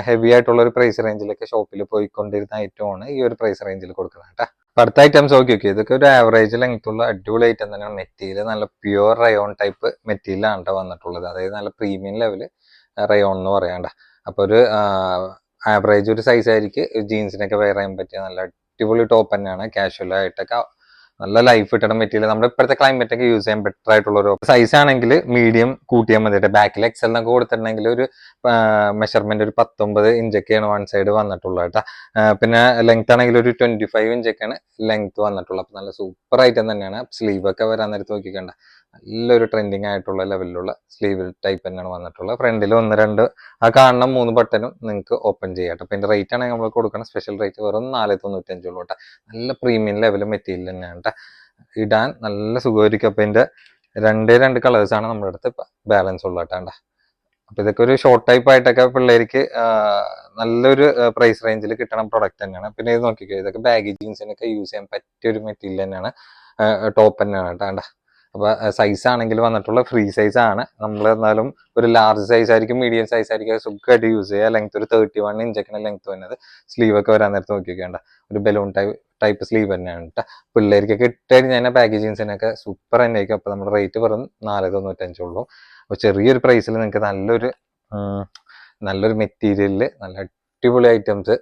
ഹെവി ആയിട്ടുള്ള ഒരു പ്രൈസ് റേഞ്ചിലൊക്കെ ഷോപ്പിൽ പോയിക്കൊണ്ടിരുന്ന ഐറ്റമാണ് ഈ ഒരു പ്രൈസ് റേഞ്ചിൽ കൊടുക്കുന്നത് കേട്ടോ. അടുത്ത ഐറ്റംസ് നോക്കി നോക്കി, ഇതൊക്കെ ഒരു ആവറേജ് ലെങ്ത് ഉള്ള അടിപൊളി ഐറ്റം തന്നെയാണ്. മെറ്റീരിയൽ നല്ല പ്യുവർ റയോൺ ടൈപ്പ് മെറ്റീരിയലാണ് കേട്ടോ വന്നിട്ടുള്ളത്. അതായത് നല്ല പ്രീമിയം ലെവൽ റയോൺ എന്ന് പറയാണ്ട. അപ്പോൾ ഒരു ആവറേജ് ഒരു സൈസ് ആയിരിക്കും ജീൻസിനൊക്കെ വെയർ ചെയ്യാൻ പറ്റിയ നല്ല അടിപൊളി ടോപ്പ് തന്നെയാണ്. കാഷ്വൽ ആയിട്ടൊക്കെ നല്ല ലൈഫ് കിട്ടണ മെറ്റീരിയൽ, നമ്മുടെ ഇപ്പോഴത്തെ ക്ലൈമറ്റ് ഒക്കെ യൂസ് ചെയ്യാൻ ബെറ്റർ ആയിട്ടുള്ള ഒരു സൈസ് ആണെങ്കിൽ മീഡിയം കൂട്ടിയാൽ മതി. ബാക്കിൽ എക്സൽ എന്നൊക്കെ കൊടുത്തിട്ടുണ്ടെങ്കിൽ ഒരു മെഷർമെന്റ് ഒരു 19 ഇഞ്ചൊക്കെയാണ് വൺ സൈഡ് വന്നിട്ടുള്ളത് കേട്ടോ. പിന്നെ ലെങ്ത് ആണെങ്കിൽ ഒരു 25 ഇഞ്ചൊക്കെയാണ് ലെങ്ത് വന്നിട്ടുള്ളത്. അപ്പൊ നല്ല സൂപ്പർ ഐറ്റം തന്നെയാണ്. സ്ലീവ് ഒക്കെ വരാൻ നേരത്ത് നോക്കിക്കണ്ട, നല്ലൊരു ട്രെൻഡിങ് ആയിട്ടുള്ള ലെവലിലുള്ള സ്ലീവ് ടൈപ്പ് തന്നെയാണ് വന്നിട്ടുള്ളത്. ഫ്രണ്ടിൽ 1-2 ആ കാണുന്ന 3 ബട്ടണും നിങ്ങൾക്ക് ഓപ്പൺ ചെയ്യാം കേട്ടോ. പിന്നെ റേറ്റ് ആണെങ്കിൽ നമ്മൾ കൊടുക്കുന്ന സ്പെഷ്യൽ റേറ്റ് വെറും 495 ഉള്ളൂ കേട്ടോ. നല്ല പ്രീമിയം ലെവൽ മെറ്റീരിയൽ തന്നെയാണ് കേട്ടോ. ഇടാൻ നല്ല സുഖമായിരിക്കും. അപ്പൊ ഇതിന്റെ 2 കളേഴ്സ് ആണ് നമ്മുടെ അടുത്ത് ബാലൻസ് ഉള്ള കേട്ടാ. അപ്പൊ ഇതൊക്കെ ഒരു ഷോർട്ട് ടൈപ്പ് ആയിട്ടൊക്കെ പിള്ളേർക്ക് നല്ലൊരു പ്രൈസ് റേഞ്ചിൽ കിട്ടണ പ്രൊഡക്റ്റ് തന്നെയാണ്. പിന്നെ ഇത് നോക്കിക്കോ, ഇതൊക്കെ ബാഗി ജീൻസിനൊക്കെ യൂസ് ചെയ്യാൻ പറ്റിയ ഒരു മെറ്റീരിയൽ തന്നെയാണ്. ടോപ്പ് തന്നെയാണ് കേട്ടാ. അപ്പൊ സൈസ് ആണെങ്കിൽ വന്നിട്ടുള്ള ഫ്രീ സൈസ് ആണ്. നമ്മൾ എന്നാലും ഒരു ലാർജ് സൈസ് ആയിരിക്കും, മീഡിയം സൈസ് ആയിരിക്കും, സുഖമായിട്ട് യൂസ് ചെയ്യുക. ലെങ്ത് ഒരു 31 ഇഞ്ചൊക്കെയാണ് ലെങ്ത് വരുന്നത്. സ്ലീവ് ഒക്കെ വരാൻ നേരത്ത് നോക്കിക്കേണ്ട, ഒരു ബലൂൺ ടൈപ്പ് സ്ലീവ് തന്നെയാണ് കേട്ടോ. പിള്ളേർക്കൊക്കെ ഇട്ട് കഴിഞ്ഞാൽ ബാഗി ജീൻസിനൊക്കെ സൂപ്പർ തന്നെ ആയിരിക്കും. അപ്പൊ നമ്മുടെ റേറ്റ് വെറും 495 ഉള്ളൂ. അപ്പൊ ചെറിയൊരു പ്രൈസിൽ നിങ്ങൾക്ക് നല്ലൊരു മെറ്റീരിയലിൽ നല്ല അടിപൊളി ഐറ്റംസ്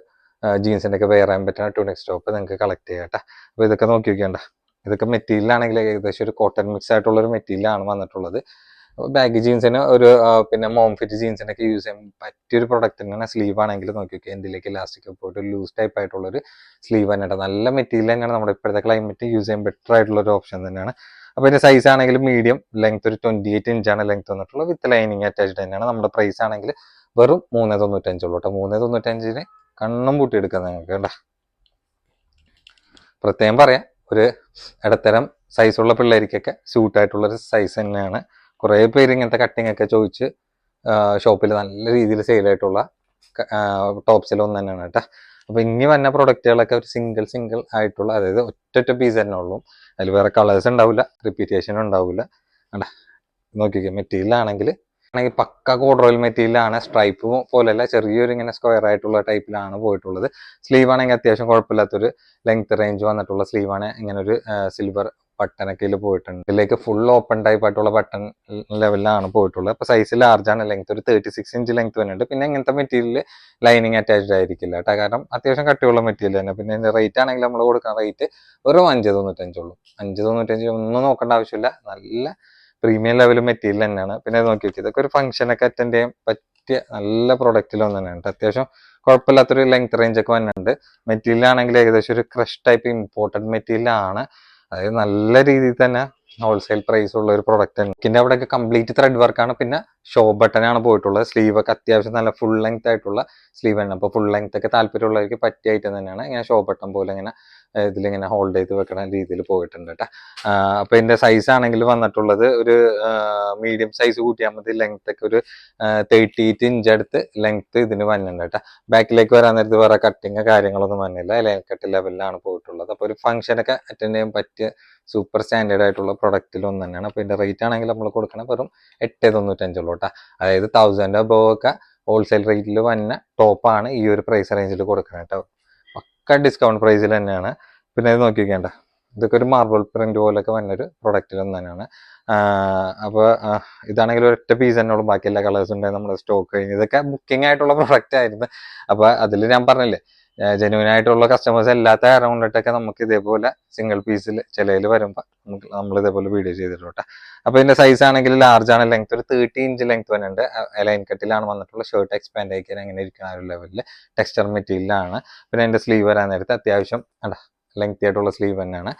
ജീൻസിന്റെ ഒക്കെ വെയർ ചെയ്യാൻ പറ്റുന്ന ടൂണിക് ടോപ്പ് നിങ്ങൾക്ക് കളക്ട് ചെയ്യാം കേട്ടോ. അപ്പൊ ഇതൊക്കെ നോക്കി വെക്കേണ്ട, ഇതൊക്കെ മെറ്റീരിയൽ ആണെങ്കിൽ ഏകദേശം ഒരു കോട്ടൺ മിക്സ് ആയിട്ടുള്ള ഒരു മെറ്റീരിയലാണ് വന്നിട്ടുള്ളത്. ബാഗി ജീൻസിന് ഒരു പിന്നെ മോം ഫിറ്റ് ജീൻസിനൊക്കെ യൂസ് ചെയ്യാൻ പറ്റിയൊരു പ്രൊഡക്റ്റ് തന്നെയാണ്. സ്ലീവ് ആണെങ്കിൽ നോക്കി നോക്കി, എന്തിലേക്ക് ഇലാസ്റ്റിക് പോയിട്ട് ഒരു ലൂസ് ടൈപ്പ് ആയിട്ടുള്ള ഒരു സ്ലീവ് തന്നെയാണ്. നല്ല മെറ്റീരിയൽ തന്നെയാണ്. നമ്മുടെ ഇപ്പോഴത്തെ ക്ലൈമറ്റ് യൂസ് ചെയ്യാൻ ബെറ്റർ ആയിട്ടുള്ള ഒരു ഓപ്ഷൻ തന്നെയാണ്. അപ്പോൾ ഇതിന്റെ സൈസ് ആണെങ്കിൽ മീഡിയം ലെങ്ത് ഒരു 28 ഇഞ്ചാണ് ലെങ്ത് വന്നിട്ടുള്ളത്. വിത്ത് ലൈനിങ് അറ്റാച്ച്ഡ് തന്നെയാണ്. നമ്മുടെ പ്രൈസ് ആണെങ്കിൽ വെറും 395 ഉള്ളൂ കേട്ടോ. 395 കണ്ണും പൂട്ടി എടുക്കാം നിങ്ങൾക്ക് കേട്ടോ. പ്രത്യേകം പറയാം, ഒരു ഇടത്തരം സൈസുള്ള പിള്ളേർക്കൊക്കെ സ്യൂട്ട് ആയിട്ടുള്ള ഒരു സൈസ് തന്നെയാണ്. കുറേ പേര് ഇങ്ങനത്തെ കട്ടിങ് ഒക്കെ ചോദിച്ച് ഷോപ്പിൽ നല്ല രീതിയിൽ സെയിലായിട്ടുള്ള ടോപ്സിൽ ഒന്ന് തന്നെയാണ് കേട്ടോ. അപ്പൊ ഇനി വന്ന പ്രൊഡക്റ്റുകളൊക്കെ ഒരു സിംഗിൾ ആയിട്ടുള്ള, അതായത് ഒറ്റ പീസ് തന്നെ ഉള്ളൂ. അതിൽ വേറെ കളേഴ്സ് ഉണ്ടാവില്ല, റിപ്പീറ്റേഷൻ ഉണ്ടാവില്ല. കണ്ടാ നോക്കിക്കോ, മെറ്റീരിയൽ ആണെങ്കിൽ പക്ക കോഡ്രോയിൽ മെറ്റീരിയലാണ്. സ്ട്രൈപ്പ് പോലെയല്ല, ചെറിയൊരു ഇങ്ങനെ സ്ക്വയർ ആയിട്ടുള്ള ടൈപ്പിലാണ് പോയിട്ടുള്ളത്. സ്ലീവ് ആണെങ്കിൽ അത്യാവശ്യം കുഴപ്പമില്ലാത്തൊരു ലെങ്ത് റേഞ്ച് വന്നിട്ടുള്ള സ്ലീവാണ്. ഇങ്ങനെ ഒരു സിൽവർ ബട്ടനൊക്കെ ഇതിൽ പോയിട്ടുണ്ട്. ഇതിലേക്ക് ഫുൾ ഓപ്പൺ ടൈപ്പ് ആയിട്ടുള്ള ബട്ടൺ ലെവലിലാണ് പോയിട്ടുള്ളത്. അപ്പൊ സൈസ് ലാർജ് ആണ്. ലെങ്ത് ഒരു 36 ഇഞ്ച് ലെങ്ത് വരുന്നുണ്ട്. പിന്നെ ഇങ്ങനത്തെ മെറ്റീരിയൽ ലൈനിങ് അറ്റാച്ച്ഡ് ആയിരിക്കില്ല കേട്ടോ, കാരണം അത്യാവശ്യം കട്ടിയുള്ള മെറ്റീരിയൽ തന്നെ. പിന്നെ ഇതിന്റെ റേറ്റ് ആണെങ്കിൽ നമ്മൾ കൊടുക്കുന്ന റേറ്റ് വെറും 595 ഉള്ളൂ. 595 ഒന്നും നോക്കേണ്ട ആവശ്യമില്ല. നല്ല പ്രീമിയം ലെവൽ മെറ്റീരിയൽ തന്നെയാണ്. പിന്നെ നോക്കി നോക്കി, ഇതൊക്കെ ഒരു ഫംഗ്ഷനൊക്കെ അറ്റൻഡ് ചെയ്യാൻ പറ്റിയ നല്ല പ്രൊഡക്റ്റിൽ ഒന്ന് തന്നെയാണ്. അത്യാവശ്യം കുഴപ്പമില്ലാത്തൊരു ലെങ്ത് റേഞ്ച് ഒക്കെ വന്നിട്ടുണ്ട്. മെറ്റീരിയൽ ആണെങ്കിൽ ഏകദേശം ഒരു ക്രഷ് ടൈപ്പ് ഇമ്പോർട്ടഡ് മെറ്റീരിയൽ ആണ്. അതായത് നല്ല രീതിയിൽ തന്നെ ഹോൾസെയിൽ പ്രൈസ് ഉള്ള ഒരു പ്രൊഡക്റ്റ് ആണ്. ഇതിന്റെ അവിടെയൊക്കെ കംപ്ലീറ്റ് ത്രെഡ് വർക്കാണ്. പിന്നെ ഷോ ബട്ടനാണ് പോയിട്ടുള്ളത്. സ്ലീവ് ഒക്കെ അത്യാവശ്യം നല്ല ഫുൾ ലെങ്ത് ആയിട്ടുള്ള സ്ലീവ് ആണ്. അപ്പോൾ ഫുൾ ലെങ്ത് ഒക്കെ താല്പര്യമുള്ളവർക്ക് പറ്റിയ ഐറ്റം തന്നെയാണ്. ഇങ്ങനെ ഷോ ബട്ടൺ പോലെ ഇങ്ങനെ ഇതിലിങ്ങനെ ഹോൾഡ് ചെയ്ത് വെക്കണ രീതിയിൽ പോയിട്ടുണ്ട് കേട്ടോ. അപ്പൊ ഇതിന്റെ സൈസ് ആണെങ്കിൽ വന്നിട്ടുള്ളത് ഒരു മീഡിയം സൈസ് കൂട്ടിയാൽ മതി. ലെങ്ത് ഒക്കെ ഒരു 38 ഇഞ്ച് അടുത്ത് ലെങ്ത് ഇതിന് വന്നിട്ടുണ്ട് കേട്ടോ. ബാക്കിലേക്ക് വരാൻ നേരത്ത് വേറെ കട്ടിങ് കാര്യങ്ങളൊന്നും വന്നില്ല. ലൈൻ കട്ട് ലെവലിലാണ് പോയിട്ടുള്ളത്. അപ്പൊ ഒരു ഫംഗ്ഷനൊക്കെ അറ്റൻഡ് ചെയ്യാൻ പറ്റിയ സൂപ്പർ സ്റ്റാൻഡേർഡ് ആയിട്ടുള്ള പ്രൊഡക്റ്റിൽ ഒന്ന് തന്നെയാണ്. അപ്പൊ ഇതിന്റെ റേറ്റ് ആണെങ്കിൽ നമ്മൾ കൊടുക്കണ വെറും 895 ഉള്ളൂ കേട്ടോ. അതായത് 1000 അബോവ് ഒക്കെ ഹോൾസെയിൽ റേറ്റിൽ വന്ന ടോപ്പാണ് ഈ ഒരു പ്രൈസ് റേഞ്ചിൽ കൊടുക്കുന്നത് കേട്ടോ. പക്ക ഡിസ്കൗണ്ട് പ്രൈസിൽ തന്നെയാണ്. പിന്നെ ഇത് നോക്കിക്കേണ്ട, ഇതൊക്കെ ഒരു മാർബിൾ പ്രിന്റ് പോലൊക്കെ വന്നൊരു പ്രൊഡക്റ്റിൽ ഒന്ന് തന്നെയാണ്. അപ്പോൾ ഇതാണെങ്കിൽ ഒരൊറ്റ പീസ് തന്നെ ഉള്ളൂ, ബാക്കി എല്ലാ കളേഴ്സും ഉണ്ടായിരുന്നു നമ്മുടെ സ്റ്റോക്ക് കഴിഞ്ഞ്. ഇതൊക്കെ ബുക്കിംഗ് ആയിട്ടുള്ള പ്രൊഡക്റ്റ് ആയിരുന്നു. അപ്പോൾ അതിൽ ഞാൻ പറഞ്ഞില്ലേ ജെന്യൂൻ ആയിട്ടുള്ള കസ്റ്റമേഴ്സ് അല്ലാത്ത കാരണം കൊണ്ടിട്ടൊക്കെ നമുക്ക് ഇതേപോലെ സിംഗിൾ പീസിൽ ചിലയിൽ വരുമ്പോൾ നമ്മൾ ഇതേപോലെ വീഡിയോ ചെയ്തിട്ടുണ്ട്. അപ്പോൾ ഇതിന്റെ സൈസ് ആണെങ്കിൽ ലാർജ് ആണ്, ലെങ്ത് ഒരു 30 ഇഞ്ച് ലെങ്ത് വരുന്നുണ്ട്. ലൈൻ കട്ടിലാണ് വന്നിട്ടുള്ള, ഷർട്ട് എക്സ്പാൻഡ് ആയിക്കാൻ അങ്ങനെ ഇരിക്കുന്ന ഒരു ലെവലിൽ ടെക്സ്ചർ മെറ്റീരിയലാണ്. പിന്നെ അതിന്റെ സ്ലീവ് വരാൻ നേരത്തെ അത്യാവശ്യം ലെങ്തി ആയിട്ടുള്ള സ്ലീവ് തന്നെയാണ്.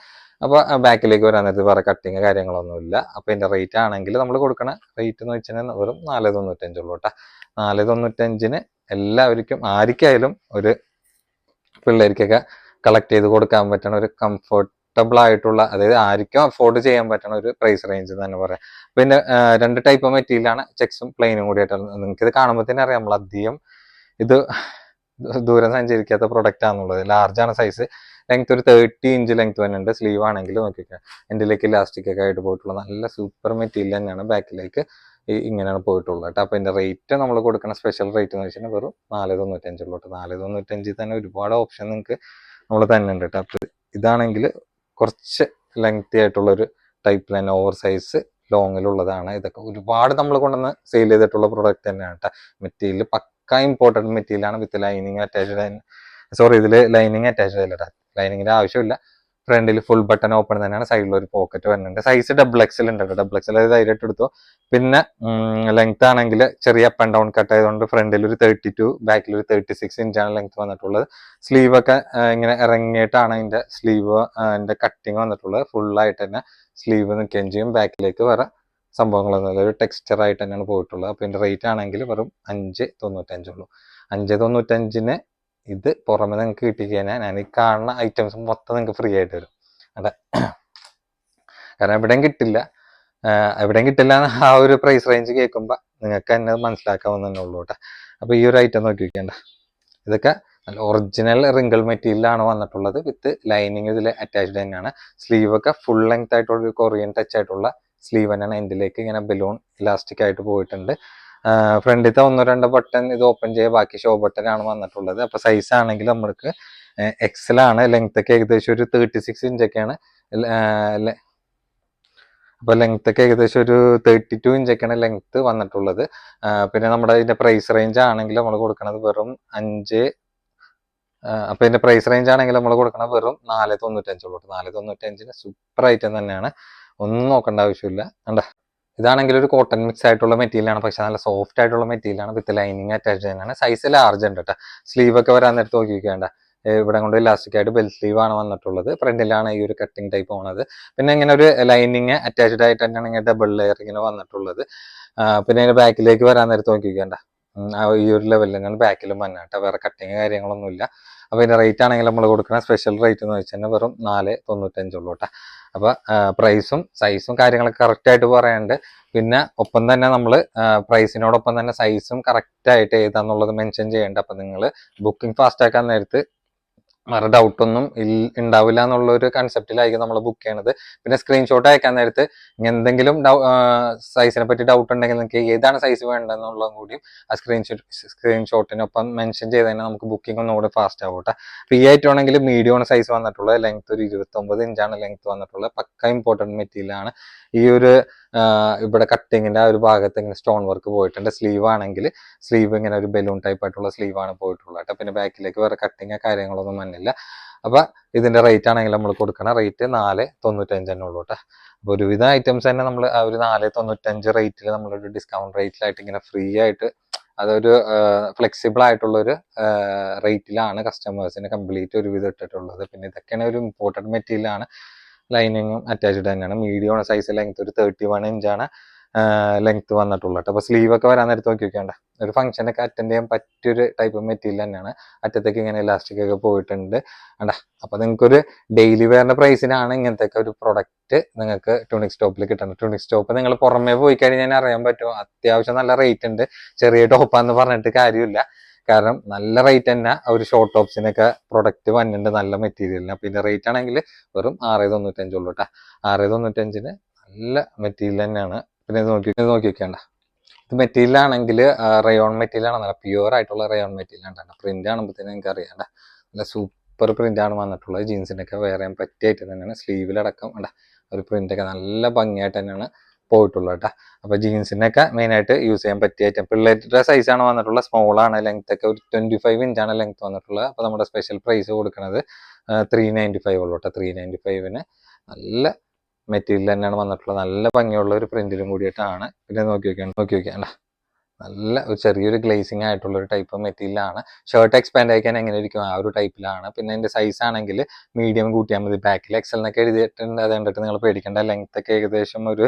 അപ്പോൾ ബാക്കിലേക്ക് വരാൻ നേരത്ത് വേറെ കട്ടിങ് കാര്യങ്ങളൊന്നുമില്ല. അപ്പോൾ ഇതിന്റെ റേറ്റ് ആണെങ്കിൽ നമ്മൾ കൊടുക്കണ റേറ്റ് എന്ന് വെച്ചാൽ വെറും 495 ഉള്ളൂ കേട്ടോ. 495 എല്ലാവർക്കും ആർക്കായാലും ഒരു പിള്ളേർക്കൊക്കെ കളക്ട് ചെയ്ത് കൊടുക്കാൻ പറ്റണ ഒരു കംഫർട്ടബിൾ ആയിട്ടുള്ള, അതായത് ആർക്കും അഫോർഡ് ചെയ്യാൻ പറ്റണ ഒരു പ്രൈസ് റേഞ്ച് എന്ന് തന്നെ പറയാം. പിന്നെ 2 ടൈപ്പ് മെറ്റീരിയലാണ്, ചെക്സും പ്ലെയിനും കൂടിയായിട്ടാണ്. നിങ്ങൾക്ക് ഇത് കാണുമ്പോൾ തന്നെ അറിയാം നമ്മൾ അധികം ഇത് ദൂരം സഞ്ചരിക്കാത്ത പ്രൊഡക്റ്റ് ആണെന്നുള്ളത്. ലാർജ് ആണ് സൈസ്, ലെങ്ത് ഒരു 30 ഇഞ്ച് ലെങ്ത് വരുന്നുണ്ട്. സ്ലീവ് ആണെങ്കിൽ നോക്കിക്കാം എൻ്റെലേക്ക് ഇലാസ്റ്റിക് ഒക്കെ ആയിട്ട് പോയിട്ടുള്ള നല്ല സൂപ്പർ മെറ്റീരിയൽ തന്നെയാണ്. ബാക്കിലേക്ക് ഇങ്ങനെയാണ് പോയിട്ടുള്ളത് കേട്ടോ. അപ്പോൾ ഇതിന്റെ റേറ്റ് നമ്മൾ കൊടുക്കുന്ന സ്പെഷ്യൽ റേറ്റ് എന്ന് വെച്ചാൽ വെറും 495 ഉള്ളൂ കേട്ടോ. 495 തന്നെ ഒരുപാട് ഓപ്ഷൻ നിങ്ങൾക്ക് നമ്മൾ തന്നെ ഉണ്ട് കേട്ടോ. അപ്പോൾ ഇതാണെങ്കിൽ കുറച്ച് ലെങ്തി ആയിട്ടുള്ളൊരു ടൈപ്പ് തന്നെ, ഓവർ സൈസ് ലോങ്ങിലുള്ളതാണ്. ഇതൊക്കെ ഒരുപാട് നമ്മൾ കൊണ്ടുവന്ന് സെയിൽ ചെയ്തിട്ടുള്ള പ്രൊഡക്റ്റ് തന്നെയാണ് കേട്ടോ. മെറ്റീരിയൽ പക്ക ഇമ്പോർട്ടൻറ്റ് മെറ്റീരിയലാണ്, വിത്ത് ലൈനിങ് അറ്റാച്ച്ഡ്. സോറി, ഇതിൽ ലൈനിങ് അറ്റാച്ച്ഡ് അല്ല കേട്ടോ, ലൈനിങ്ങിന്റെ ആവശ്യമില്ല. ഫ്രണ്ടിൽ ഫുൾ ബട്ടൺ ഓപ്പൺ തന്നെയാണ്, സൈഡിൽ ഒരു പോക്കറ്റ് വരുന്നുണ്ട്. സൈസ് ഡബിൾ എക്സൽ ഉണ്ട് കേട്ടോ, ഡബിൾ എക്സൽ ധൈര്യമായിട്ട് എടുത്തു. പിന്നെ ലെങ്ത് ആണെങ്കിൽ ചെറിയ അപ്പ് ആൻഡ് ഡൗൺ കട്ട് ആയതുകൊണ്ട് ഫ്രണ്ടിൽ ഒരു 32, ബാക്കിൽ ഒരു 36 ഇഞ്ചാണ് ലെങ്ത് വന്നിട്ടുള്ളത്. സ്ലീവ് ഒക്കെ ഇങ്ങനെ ഇറങ്ങിയിട്ടാണ് അതിന്റെ സ്ലീവ് കട്ടിങ് വന്നിട്ടുള്ളത്. ഫുള്ളായിട്ട് തന്നെ സ്ലീവ് നിൽക്കുകയും ചെയ്യും. ബാക്കിലേക്ക് വേറെ സംഭവങ്ങളൊന്നും ഒരു ടെക്സ്ചർ ആയിട്ട് തന്നെയാണ് പോയിട്ടുള്ളത്. അപ്പോൾ ഇതിന്റെ റേറ്റ് ആണെങ്കിൽ വെറും 595 ഉള്ളൂ. 595 ഇത് പുറമെ നിങ്ങൾക്ക് കിട്ടിക്കഴിഞ്ഞാൽ ഞാൻ ഈ കാണുന്ന ഐറ്റംസ് മൊത്തം നിങ്ങൾക്ക് ഫ്രീ ആയിട്ട് വരും അതെ. കാരണം എവിടെയും കിട്ടില്ല, എന്ന് ആ ഒരു പ്രൈസ് റേഞ്ച് കേൾക്കുമ്പോൾ നിങ്ങൾക്ക് തന്നെ മനസ്സിലാക്കാവുന്നതന്നെ ഉള്ളൂ കേട്ടോ. അപ്പോൾ ഈ ഒരു ഐറ്റം നോക്കി വെക്കേണ്ട, ഇതൊക്കെ നല്ല ഒറിജിനൽ റിങ്കിൾ മെറ്റീരിയലാണ് വന്നിട്ടുള്ളത്, വിത്ത് ലൈനിങ് ഇതിൽ അറ്റാച്ച്ഡ് തന്നെയാണ്. സ്ലീവ് ഒക്കെ ഫുൾ ലെങ്ത് ആയിട്ടുള്ള കൊറിയൻ ടച്ച് ആയിട്ടുള്ള സ്ലീവ് തന്നെയാണ്. എൻഡിലേക്ക് ഇങ്ങനെ ബലൂൺ ഇലാസ്റ്റിക് ആയിട്ട് പോയിട്ടുണ്ട്. ഫ്രണ്ടിലത്തെ 1-2 ബട്ടൺ ഇത് ഓപ്പൺ ചെയ്യുക, ബാക്കി ഷോ ബട്ടൺ ആണ് വന്നിട്ടുള്ളത്. അപ്പൊ സൈസ് ആണെങ്കിൽ നമ്മൾക്ക് എക്സൽ ആണ്. ലെങ്ത് ഒക്കെ ഏകദേശം ഒരു 36 ഇഞ്ചൊക്കെയാണ്. അപ്പൊ ലെങ്ത് ഒക്കെ ഏകദേശം ഒരു 32 ഇഞ്ചൊക്കെയാണ് ലെങ്ത് വന്നിട്ടുള്ളത്. പിന്നെ നമ്മുടെ ഇതിന്റെ പ്രൈസ് റേഞ്ച് ആണെങ്കിൽ നമ്മൾ കൊടുക്കുന്നത് വെറും 5. അപ്പൊ ഇതിന്റെ പ്രൈസ് റേഞ്ച് ആണെങ്കിൽ നമ്മൾ കൊടുക്കുന്നത് വെറും 495 ഉള്ളൂ. 495 സൂപ്പർ ഐറ്റം തന്നെയാണ്, ഒന്നും നോക്കേണ്ട ആവശ്യമില്ല. കണ്ട, ഇതാണെങ്കിൽ ഒരു കോട്ടൺ മിക്സ് ആയിട്ടുള്ള മെറ്റീരിയലാണ്, പക്ഷെ നല്ല സോഫ്റ്റ് ആയിട്ടുള്ള മെറ്റീരിയലാണ്, വിത്ത് ലൈനിങ് അറ്റാച്ച് തന്നെയാണ്. സൈസ് ലാർജ് ഉണ്ട് കേട്ടോ. സ്ലീവ് ഒക്കെ വരാൻ നേരത്ത് നോക്കിക്കേണ്ട, ഇവിടെ കൊണ്ട് ഇലാസ്റ്റിക് ആയിട്ട് ബെൽ സ്ലീവ് ആണ് വന്നിട്ടുള്ളത്. ഫ്രണ്ടിലാണ് ഈ ഒരു കട്ടിങ് ടൈപ്പ് പോണത്. പിന്നെ ഇങ്ങനെ ഒരു ലൈനിങ് അറ്റാച്ച്ഡ് ആയിട്ട് തന്നെയാണ് ഇങ്ങനെ ഡബിൾ ലെയർ ഇങ്ങനെ വന്നിട്ടുള്ളത്. പിന്നെ അതിന്റെ ബാക്കിലേക്ക് വരാൻ നേരത്ത് നോക്കിക്കേണ്ട, ഈ ഒരു ലെവലിൽ തന്നെയാണ് ബാക്കിലും വന്നിട്ട്, വേറെ കട്ടിങ് കാര്യങ്ങളൊന്നുമില്ല. അപ്പൊ ഇതിന്റെ റേറ്റ് ആണെങ്കിൽ നമ്മൾ കൊടുക്കുന്ന സ്പെഷ്യൽ റേറ്റ് എന്ന് വെച്ചാൽ വെറും 495 ഉള്ളൂ കേട്ടോ. അപ്പൊ പ്രൈസും സൈസും കാര്യങ്ങളൊക്കെ കറക്റ്റ് ആയിട്ട് പറയാനുണ്ട്. പിന്നെ ഒപ്പം തന്നെ നമ്മൾ പ്രൈസിനോടൊപ്പം തന്നെ സൈസും കറക്റ്റ് ആയിട്ട് ഏതാന്നുള്ളത് മെൻഷൻ ചെയ്യേണ്ട. അപ്പൊ നിങ്ങൾ ബുക്കിംഗ് ഫാസ്റ്റ് ആക്കാൻ നേരത്ത് വേറെ ഡൗട്ടൊന്നും ഉണ്ടാവില്ല എന്നുള്ള ഒരു കൺസെപ്റ്റിലായിരിക്കും നമ്മൾ ബുക്ക് ചെയ്യണത്. പിന്നെ സ്ക്രീൻഷോട്ട് അയക്കാൻ നേരത്ത് എന്തെങ്കിലും സൈസിനെ പറ്റി ഡൗട്ട് ഉണ്ടെങ്കിൽ നിങ്ങൾക്ക് ഏതാണ് സൈസ് വേണ്ടതെന്നുള്ളതും കൂടിയും ആ സ്ക്രീൻഷോട്ടിനൊപ്പം മെൻഷൻ ചെയ്ത് തന്നെ നമുക്ക് ബുക്കിംഗ് ഒന്നുകൂടി ഫാസ്റ്റ് ആവട്ടെ. ഫ്രീ ആയിട്ടാണെങ്കിൽ മീഡിയം സൈസ് വന്നിട്ടുള്ളത്, ലെങ്ത് ഒരു 29 ഇഞ്ചാണ് ലെങ്ത് വന്നിട്ടുള്ളത്. പക്ക ഇമ്പോർട്ടൻറ്റ് മെറ്റീരിയലാണ്. ഈ ഒരു ഇവിടെ കട്ടിങ്ങിന്റെ ആ ഒരു ഭാഗത്ത് ഇങ്ങനെ സ്റ്റോൺ വർക്ക് പോയിട്ടുണ്ട്. സ്ലീവ് ആണെങ്കിൽ സ്ലീവ് ഇങ്ങനെ ഒരു ബലൂൺ ടൈപ്പ് ആയിട്ടുള്ള സ്ലീവ് ആണ് പോയിട്ടുള്ളത് കേട്ടോ. പിന്നെ ബാക്കിലേക്ക് വേറെ കട്ടിങ് കാര്യങ്ങളൊന്നും വന്നില്ല. അപ്പൊ ഇതിന്റെ റേറ്റ് ആണെങ്കിൽ നമ്മൾ കൊടുക്കണ റേറ്റ് 495 തന്നെ ഉള്ളൂ കേട്ടോ. അപ്പൊ ഒരുവിധ ഐറ്റംസ് തന്നെ നമ്മൾ ആ ഒരു 495 റേറ്റിൽ നമ്മളൊരു ഡിസ്കൗണ്ട് റേറ്റിലായിട്ട് ഇങ്ങനെ ഫ്രീ ആയിട്ട്, അതൊരു ഫ്ലെക്സിബിൾ ആയിട്ടുള്ള ഒരു റേറ്റിലാണ് കസ്റ്റമേഴ്സിന് കംപ്ലീറ്റ് ഒരുവിധം ഇട്ടിട്ടുള്ളത്. പിന്നെ ഇതൊക്കെയാണ് ഒരു ഇമ്പോർട്ടൻറ്റ് മെറ്റീരിയലാണ്. ലൈനിങ്ങും അറ്റാച്ച്ഡ് തന്നെയാണ്. മീഡിയം സൈസ് ലെങ്ത് ഒരു 31 ഇഞ്ചാണ് ലെങ്ത് വന്നിട്ടുള്ളത്. അപ്പൊ സ്ലീവ് ഒക്കെ വരാൻ നേരത്ത് നോക്കി വെക്കേണ്ട, ഒരു ഫംഗ്ഷനൊക്കെ അറ്റൻഡ് ചെയ്യാൻ പറ്റിയൊരു ടൈപ്പ് മെറ്റീരിയൽ തന്നെയാണ്. അറ്റത്തേക്ക് ഇങ്ങനെ ഇലാസ്റ്റിക് ഒക്കെ പോയിട്ടുണ്ട് അണ്ടാ. അപ്പൊ നിങ്ങൾക്കൊരു ഡെയിലി വെയറിന്റെ പ്രൈസിനാണ് ഇങ്ങനത്തെ ഒരു പ്രൊഡക്റ്റ് നിങ്ങൾക്ക് ട്യൂണിക് സ്റ്റോപ്പിൽ കിട്ടുന്നത്. ട്യൂണിക് സ്റ്റോപ്പ് നിങ്ങൾ പുറമേ പോയി കഴിഞ്ഞാൽ അറിയാൻ പറ്റും, അത്യാവശ്യം നല്ല റേറ്റ് ഉണ്ട്. ചെറിയ ടോപ്പാന്ന് പറഞ്ഞിട്ട് കാര്യമില്ല, കാരണം നല്ല റേറ്റ് തന്നെ ഒരു ഷോർട്ട് ടോപ്സിനൊക്കെ പ്രൊഡക്റ്റ് വന്നിട്ടുണ്ട് നല്ല മെറ്റീരിയലിന്. അപ്പൊ ഇതിന്റെ റേറ്റ് ആണെങ്കിൽ വെറും 695 ഉള്ളൂ കേട്ടോ. 695 നല്ല മെറ്റീരിയൽ തന്നെയാണ്. പിന്നെ നോക്കി വെക്കേണ്ട, ഇത് മെറ്റീരിയൽ ആണെങ്കിൽ റയോൺ മെറ്റീരിയൽ ആണ്, നല്ല പ്യുവർ ആയിട്ടുള്ള റയോൺ മെറ്റീരിയൽ ആണ്. പ്രിന്റ് ആകുമ്പോഴത്തേനും നിങ്ങൾക്ക് അറിയാണ്ട നല്ല സൂപ്പർ പ്രിന്റ് ആണ് വന്നിട്ടുള്ളത്. ജീൻസിനൊക്കെ വെയർ ചെയ്യാൻ പറ്റിയ ഐറ്റം തന്നെയാണ്. സ്ലീവിലടക്കം ഒരു പ്രിന്റൊക്കെ നല്ല ഭംഗിയായിട്ട് തന്നെയാണ് പോയിട്ടുള്ളത് കേട്ടോ. അപ്പൊ ജീൻസിനൊക്കെ മെയിൻ ആയിട്ട് യൂസ് ചെയ്യാൻ പറ്റിയ ഐറ്റം. പിള്ളേരുടെ സൈസാണ് വന്നിട്ടുള്ളത്, സ്മോൾ ആണ്. ലെങ്ത് ഒക്കെ ഒരു 25 ഇഞ്ചാണ് ലെങ്ത് വന്നിട്ടുള്ളത്. അപ്പൊ നമ്മുടെ സ്പെഷ്യൽ പ്രൈസ് കൊടുക്കുന്നത് 395 ഉള്ളൂ കേട്ടോ. 395 നല്ല മെറ്റീരിയൽ തന്നെയാണ് വന്നിട്ടുള്ളത്. നല്ല ഭംഗിയുള്ള ഒരു പ്രിന്റിലും കൂടിയിട്ടാണ്. പിന്നെ നോക്കി നോക്കിയാണ്ട നല്ല ഒരു ചെറിയൊരു ഗ്ലേസിങ് ആയിട്ടുള്ള ഒരു ടൈപ്പ് മെറ്റീരിയലാണ്. ഷർട്ട് എക്സ്പാൻഡ് ആയിക്കാൻ എങ്ങനെ ഇരിക്കും ആ ഒരു ടൈപ്പിലാണ്. പിന്നെ അതിന്റെ സൈസ് ആണെങ്കിൽ മീഡിയം കൂട്ടിയാൽ മതി. ബാക്കിൽ എക്സൽ എന്നൊക്കെ എഴുതിയിട്ടുണ്ട്. അത് കണ്ടിട്ട് നിങ്ങൾ പേടിക്കേണ്ട. ലെങ്ത് ഒക്കെ ഏകദേശം ഒരു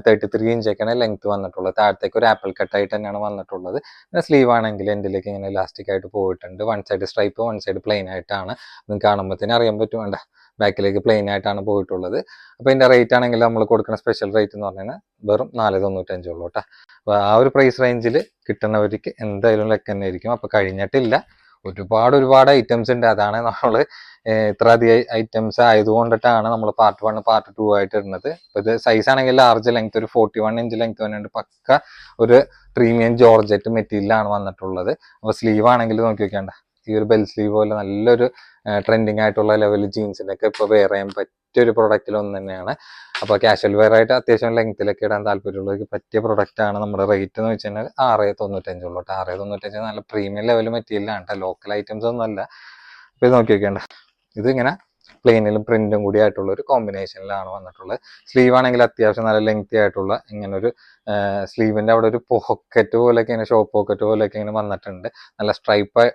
33 ഇഞ്ചൊക്കെയാണ് ലെങ്ത് വന്നിട്ടുള്ളത്. താഴത്തേക്ക് ഒരു ആപ്പിൾ കട്ടായിട്ട് തന്നെയാണ് വന്നിട്ടുള്ളത്. പിന്നെ സ്ലീവ് ആണെങ്കിൽ എൻഡിലേക്ക് ഇങ്ങനെ ഇലാസ്റ്റിക് ആയിട്ട് പോയിട്ടുണ്ട്. One side stripe, one side plain ആയിട്ടാണ്. നിങ്ങൾക്ക് കാണുമ്പോഴത്തേനും അറിയാൻ പറ്റും. വേണ്ട, ബാക്കിലേക്ക് പ്ലെയിൻ ആയിട്ടാണ് പോയിട്ടുള്ളത്. അപ്പോൾ ഇതിന്റെ റേറ്റ് ആണെങ്കിൽ നമ്മൾ കൊടുക്കുന്ന സ്പെഷ്യൽ റേറ്റ് എന്ന് പറഞ്ഞാൽ വെറും 495 ഉള്ളൂ കേട്ടോ. അപ്പോൾ ആ ഒരു പ്രൈസ് റേഞ്ചിൽ കിട്ടുന്നവർക്ക് എന്തായാലും ലക്ക് തന്നെ ആയിരിക്കും. അപ്പോൾ കഴിഞ്ഞിട്ടില്ല, ഒരുപാട് ഐറ്റംസ് ഉണ്ട്. അതാണ് നമ്മൾ ഇത്ര അധികം ഐറ്റംസ് ആയതുകൊണ്ടിട്ടാണ് നമ്മൾ പാർട്ട് 1 പാർട്ട് 2 ആയിട്ട് ഇടുന്നത്. അപ്പോൾ ഇത് സൈസ് ആണെങ്കിൽ ലാർജ് ലെങ്ത് ഒരു 41 ഇഞ്ച് ലെങ്ത് വന്നിട്ടുണ്ട്. പക്ക ഒരു പ്രീമിയം ജോർജറ്റ് മെറ്റീരിയലാണ് വന്നിട്ടുള്ളത്. അപ്പോൾ സ്ലീവ് ആണെങ്കിൽ നോക്കി വെക്കേണ്ട, ഈ ഒരു ബെൽ സ്ലീവ് പോലെ നല്ലൊരു ട്രെൻഡിങ് ആയിട്ടുള്ള ലെവൽ ജീൻസിനൊക്കെ ഇപ്പോൾ വെയർ ചെയ്യാൻ പറ്റിയൊരു പ്രൊഡക്റ്റിൽ ഒന്ന് തന്നെയാണ്. അപ്പോൾ കാഷ്വൽ വെയർ ആയിട്ട് അത്യാവശ്യം ലെങ്ത്തിലൊക്കെ ഇടാൻ താല്പര്യമുള്ളവർക്ക് പറ്റിയ പ്രൊഡക്റ്റ് ആണ്. നമ്മുടെ റേറ്റ് എന്ന് വെച്ച് കഴിഞ്ഞാൽ 695 ഉള്ളൂ കേട്ടോ. 695 നല്ല പ്രീമിയം ലെവൽ മെറ്റീരിയലാണ് കേട്ടോ. ലോക്കൽ ഐറ്റംസ് ഒന്നും അല്ല. അപ്പോൾ ഇത് നോക്കി വെക്കേണ്ട, ഇതിങ്ങനെ പ്ലെയിനിലും പ്രിന്റും കൂടി ആയിട്ടുള്ള ഒരു കോമ്പിനേഷനിലാണ് വന്നിട്ടുള്ളത്. സ്ലീവ് ആണെങ്കിൽ അത്യാവശ്യം നല്ല ലെങ്തി ആയിട്ടുള്ള ഇങ്ങനെ ഒരു സ്ലീവിന്റെ അവിടെ ഒരു പോക്കറ്റ് പോലെയൊക്കെ ഇങ്ങനെ ഷോപ്പ് പോക്കറ്റ് പോലെയൊക്കെ ഇങ്ങനെ വന്നിട്ടുണ്ട്. നല്ല സ്ട്രൈപ്പ്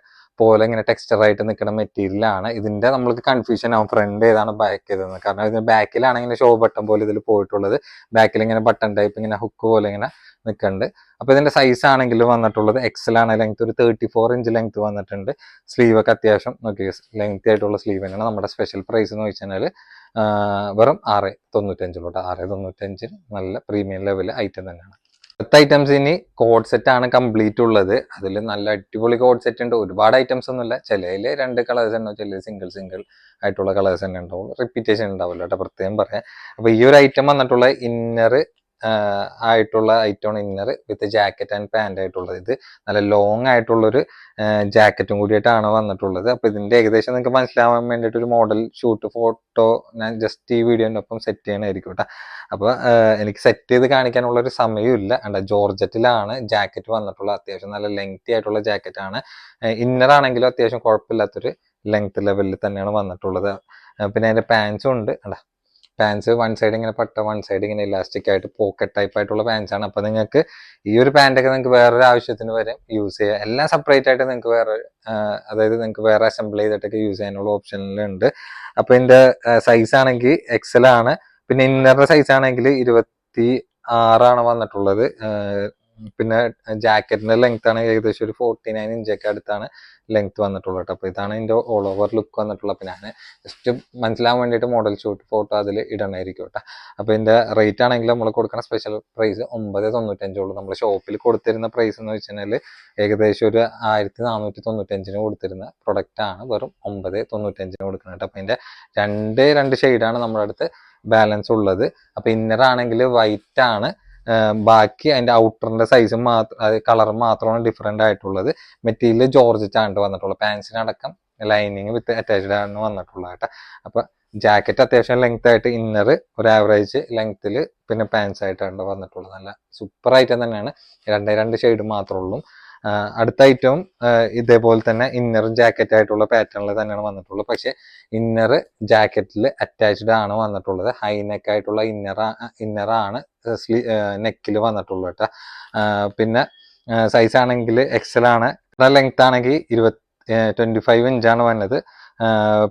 പോലെ ഇങ്ങനെ ടെക്സ്ചർ ആയിട്ട് നിൽക്കുന്ന മെറ്റീരിയലാണ്. ഇതിന്റെ നമ്മൾക്ക് കൺഫ്യൂഷൻ ആവും ഫ്രണ്ട് ഏതാണ് ബാക്ക് ഏതാണ്. കാരണം ഇതിന് ബാക്കിലാണെങ്കിൽ ഷോ ബട്ടൺ പോലെ ഇതിൽ പോയിട്ടുള്ളത്, ബാക്കിൽ ഇങ്ങനെ ബട്ടൺ ടൈപ്പ് ഇങ്ങനെ ഹുക്ക് പോലെ ഇങ്ങനെ നിൽക്കുന്നുണ്ട്. അപ്പൊ ഇതിന്റെ സൈസ് ആണെങ്കിൽ വന്നിട്ടുള്ളത് എക്സൽ ആണ്. ലെങ്ത് ഒരു 34 ഇഞ്ച് ലെങ്ത് വന്നിട്ടുണ്ട്. സ്ലീവ് ഒക്കെ അത്യാവശ്യം നോക്കി ലെങ്തി ആയിട്ടുള്ള സ്ലീവ് തന്നെയാണ്. നമ്മുടെ സ്പെഷ്യൽ പ്രൈസ് എന്ന് വെച്ചാൽ വെറും 695 കേട്ടോ. 695 നല്ല പ്രീമിയം ലെവൽ ഐറ്റം തന്നെയാണ്. അടുത്ത ഐറ്റംസ് ഇനി കോഡ് സെറ്റ് ആണ് കംപ്ലീറ്റ് ഉള്ളത്. അതിൽ നല്ല അടിപൊളി കോഡ് സെറ്റ് ഉണ്ട്. ഒരുപാട് ഐറ്റംസ് ഒന്നുമില്ല. ചിലതിൽ 2 കളേഴ്സ് ഉണ്ടാവും, ചിലതിൽ സിംഗിൾ ആയിട്ടുള്ള കളേഴ്സ് തന്നെ ഉണ്ടാവും. റിപ്പീറ്റേഷൻ ഉണ്ടാവില്ല കേട്ടോ, പ്രത്യേകം പറയാം. അപ്പൊ ഈ ഒരു ഐറ്റം വന്നിട്ടുള്ള ഇന്നർ ആയിട്ടുള്ള ഐറ്റമാണ്. Inner with jacket and pant ആയിട്ടുള്ളത്. ഇത് നല്ല ലോങ് ആയിട്ടുള്ളൊരു ജാക്കറ്റും കൂടിയിട്ടാണ് വന്നിട്ടുള്ളത്. അപ്പൊ ഇതിന്റെ ഏകദേശം നിങ്ങൾക്ക് മനസ്സിലാവാൻ വേണ്ടിയിട്ട് ഒരു മോഡൽ ഷൂട്ട് ഫോട്ടോ ഞാൻ ജസ്റ്റ് ഈ വീഡിയോന്റെ ഒപ്പം സെറ്റ് ചെയ്യണമായിരിക്കും കേട്ടോ. അപ്പൊ എനിക്ക് സെറ്റ് ചെയ്ത് കാണിക്കാനുള്ള ഒരു സമയമില്ല. അല്ല, ജോർജറ്റിലാണ് ജാക്കറ്റ് വന്നിട്ടുള്ളത്. അത്യാവശ്യം നല്ല ലെങ്തി ആയിട്ടുള്ള ജാക്കറ്റ് ആണ്. ഇന്നർ ആണെങ്കിലും അത്യാവശ്യം കുഴപ്പമില്ലാത്തൊരു ലെങ്ത് ലെവലിൽ തന്നെയാണ് വന്നിട്ടുള്ളത്. പിന്നെ അതിന്റെ പാൻസും ഉണ്ട്. അല്ല, പാൻസ് വൺ സൈഡ് ഇങ്ങനെ പട്ട, വൺ സൈഡ് ഇങ്ങനെ ഇലാസ്റ്റിക് ആയിട്ട് പോക്കറ്റ് ടൈപ്പ് ആയിട്ടുള്ള പാൻസ് ആണ്. അപ്പൊ നിങ്ങൾക്ക് ഈ ഒരു പാൻറ്റൊക്കെ നിങ്ങൾക്ക് വേറൊരു ആവശ്യത്തിന് വരെ യൂസ് ചെയ്യാം. എല്ലാം സെപ്പറേറ്റ് ആയിട്ട് നിങ്ങൾക്ക് വേറെ, അതായത് നിങ്ങൾക്ക് വേറെ അസംബിൾ ചെയ്തിട്ടൊക്കെ യൂസ് ചെയ്യാനുള്ള ഓപ്ഷനിലുണ്ട്. അപ്പൊ ഇതിന്റെ സൈസ് ആണെങ്കിൽ എക്സൽ ആണ്. പിന്നെ ഇന്നറിന്റെ സൈസ് ആണെങ്കിൽ 26 വന്നിട്ടുള്ളത്. പിന്നെ ജാക്കറ്റിന്റെ ലെങ്ത് ആണ് ഏകദേശം ഒരു 49 ഇഞ്ചൊക്കെ അടുത്താണ് ലെങ്ത് വന്നിട്ടുള്ളത് കേട്ടോ. അപ്പൊ ഇതാണ് ഇതിന്റെ ഓൾ ഓവർ ലുക്ക് വന്നിട്ടുള്ളത്. പിന്നെ ഞാൻ ജസ്റ്റ് മനസ്സിലാവാൻ വേണ്ടിയിട്ട് മോഡൽ ഷൂട്ട് ഫോട്ടോ അതിൽ ഇടണമായിരിക്കും കേട്ടോ. അപ്പൊ ഇതിന്റെ റേറ്റ് ആണെങ്കിൽ നമ്മൾ കൊടുക്കുന്ന സ്പെഷ്യൽ പ്രൈസ് 995 ഉള്ളൂ. നമ്മൾ ഷോപ്പിൽ കൊടുത്തിരുന്ന പ്രൈസ് എന്ന് വെച്ച് കഴിഞ്ഞാൽ ഏകദേശം ഒരു 1495 കൊടുത്തിരുന്ന പ്രൊഡക്റ്റ് ആണ് വെറും 995 കൊടുക്കുന്നത് കേട്ടോ. അപ്പൊ ഇതിന്റെ രണ്ട് ഷെയ്ഡാണ് നമ്മുടെ അടുത്ത് ബാലൻസ് ഉള്ളത്. അപ്പൊ ഇന്നർ ആണെങ്കിൽ വൈറ്റ് ആണ്. ബാക്കി അതിന്റെ ഔട്ടറിന്റെ സൈസും മാത്രം, കളർ മാത്രമാണ് ഡിഫറെന്റ് ആയിട്ടുള്ളത്. മെറ്റീരിയൽ ജോർജറ്റ് ആണ് വന്നിട്ടുള്ളത്. പാൻസിനടക്കം ലൈനിങ് വിത്ത് അറ്റാച്ച്ഡ് ആണ് വന്നിട്ടുള്ളത് കേട്ടോ. അപ്പൊ ജാക്കറ്റ് അത്യാവശ്യം ലെങ്ത് ആയിട്ട്, ഇന്നർ ഒരു ആവറേജ് ലെങ്ത്തിൽ, പിന്നെ പാൻസ് ആയിട്ടാണ് വന്നിട്ടുള്ളത്. നല്ല സൂപ്പർ ഐറ്റം തന്നെയാണ്. രണ്ട് ഷെയ്ഡ് മാത്രമേ ഉള്ളൂ. അടുത്ത ഐറ്റവും ഇതേപോലെ തന്നെ ഇന്നറും ജാക്കറ്റ് ആയിട്ടുള്ള പാറ്റേണിൽ തന്നെയാണ് വന്നിട്ടുള്ളത്. പക്ഷെ ഇന്നർ ജാക്കറ്റിൽ അറ്റാച്ച്ഡ് ആണ് വന്നിട്ടുള്ളത്. ഹൈ നെക്ക് ആയിട്ടുള്ള ഇന്നറാണ് നെക്കിൽ വന്നിട്ടുള്ളത് കേട്ടോ. പിന്നെ സൈസ് ആണെങ്കിൽ എക്സൽ ആണ്. ലെങ്ത് ആണെങ്കിൽ 25 ഇഞ്ചാണ് വന്നത്.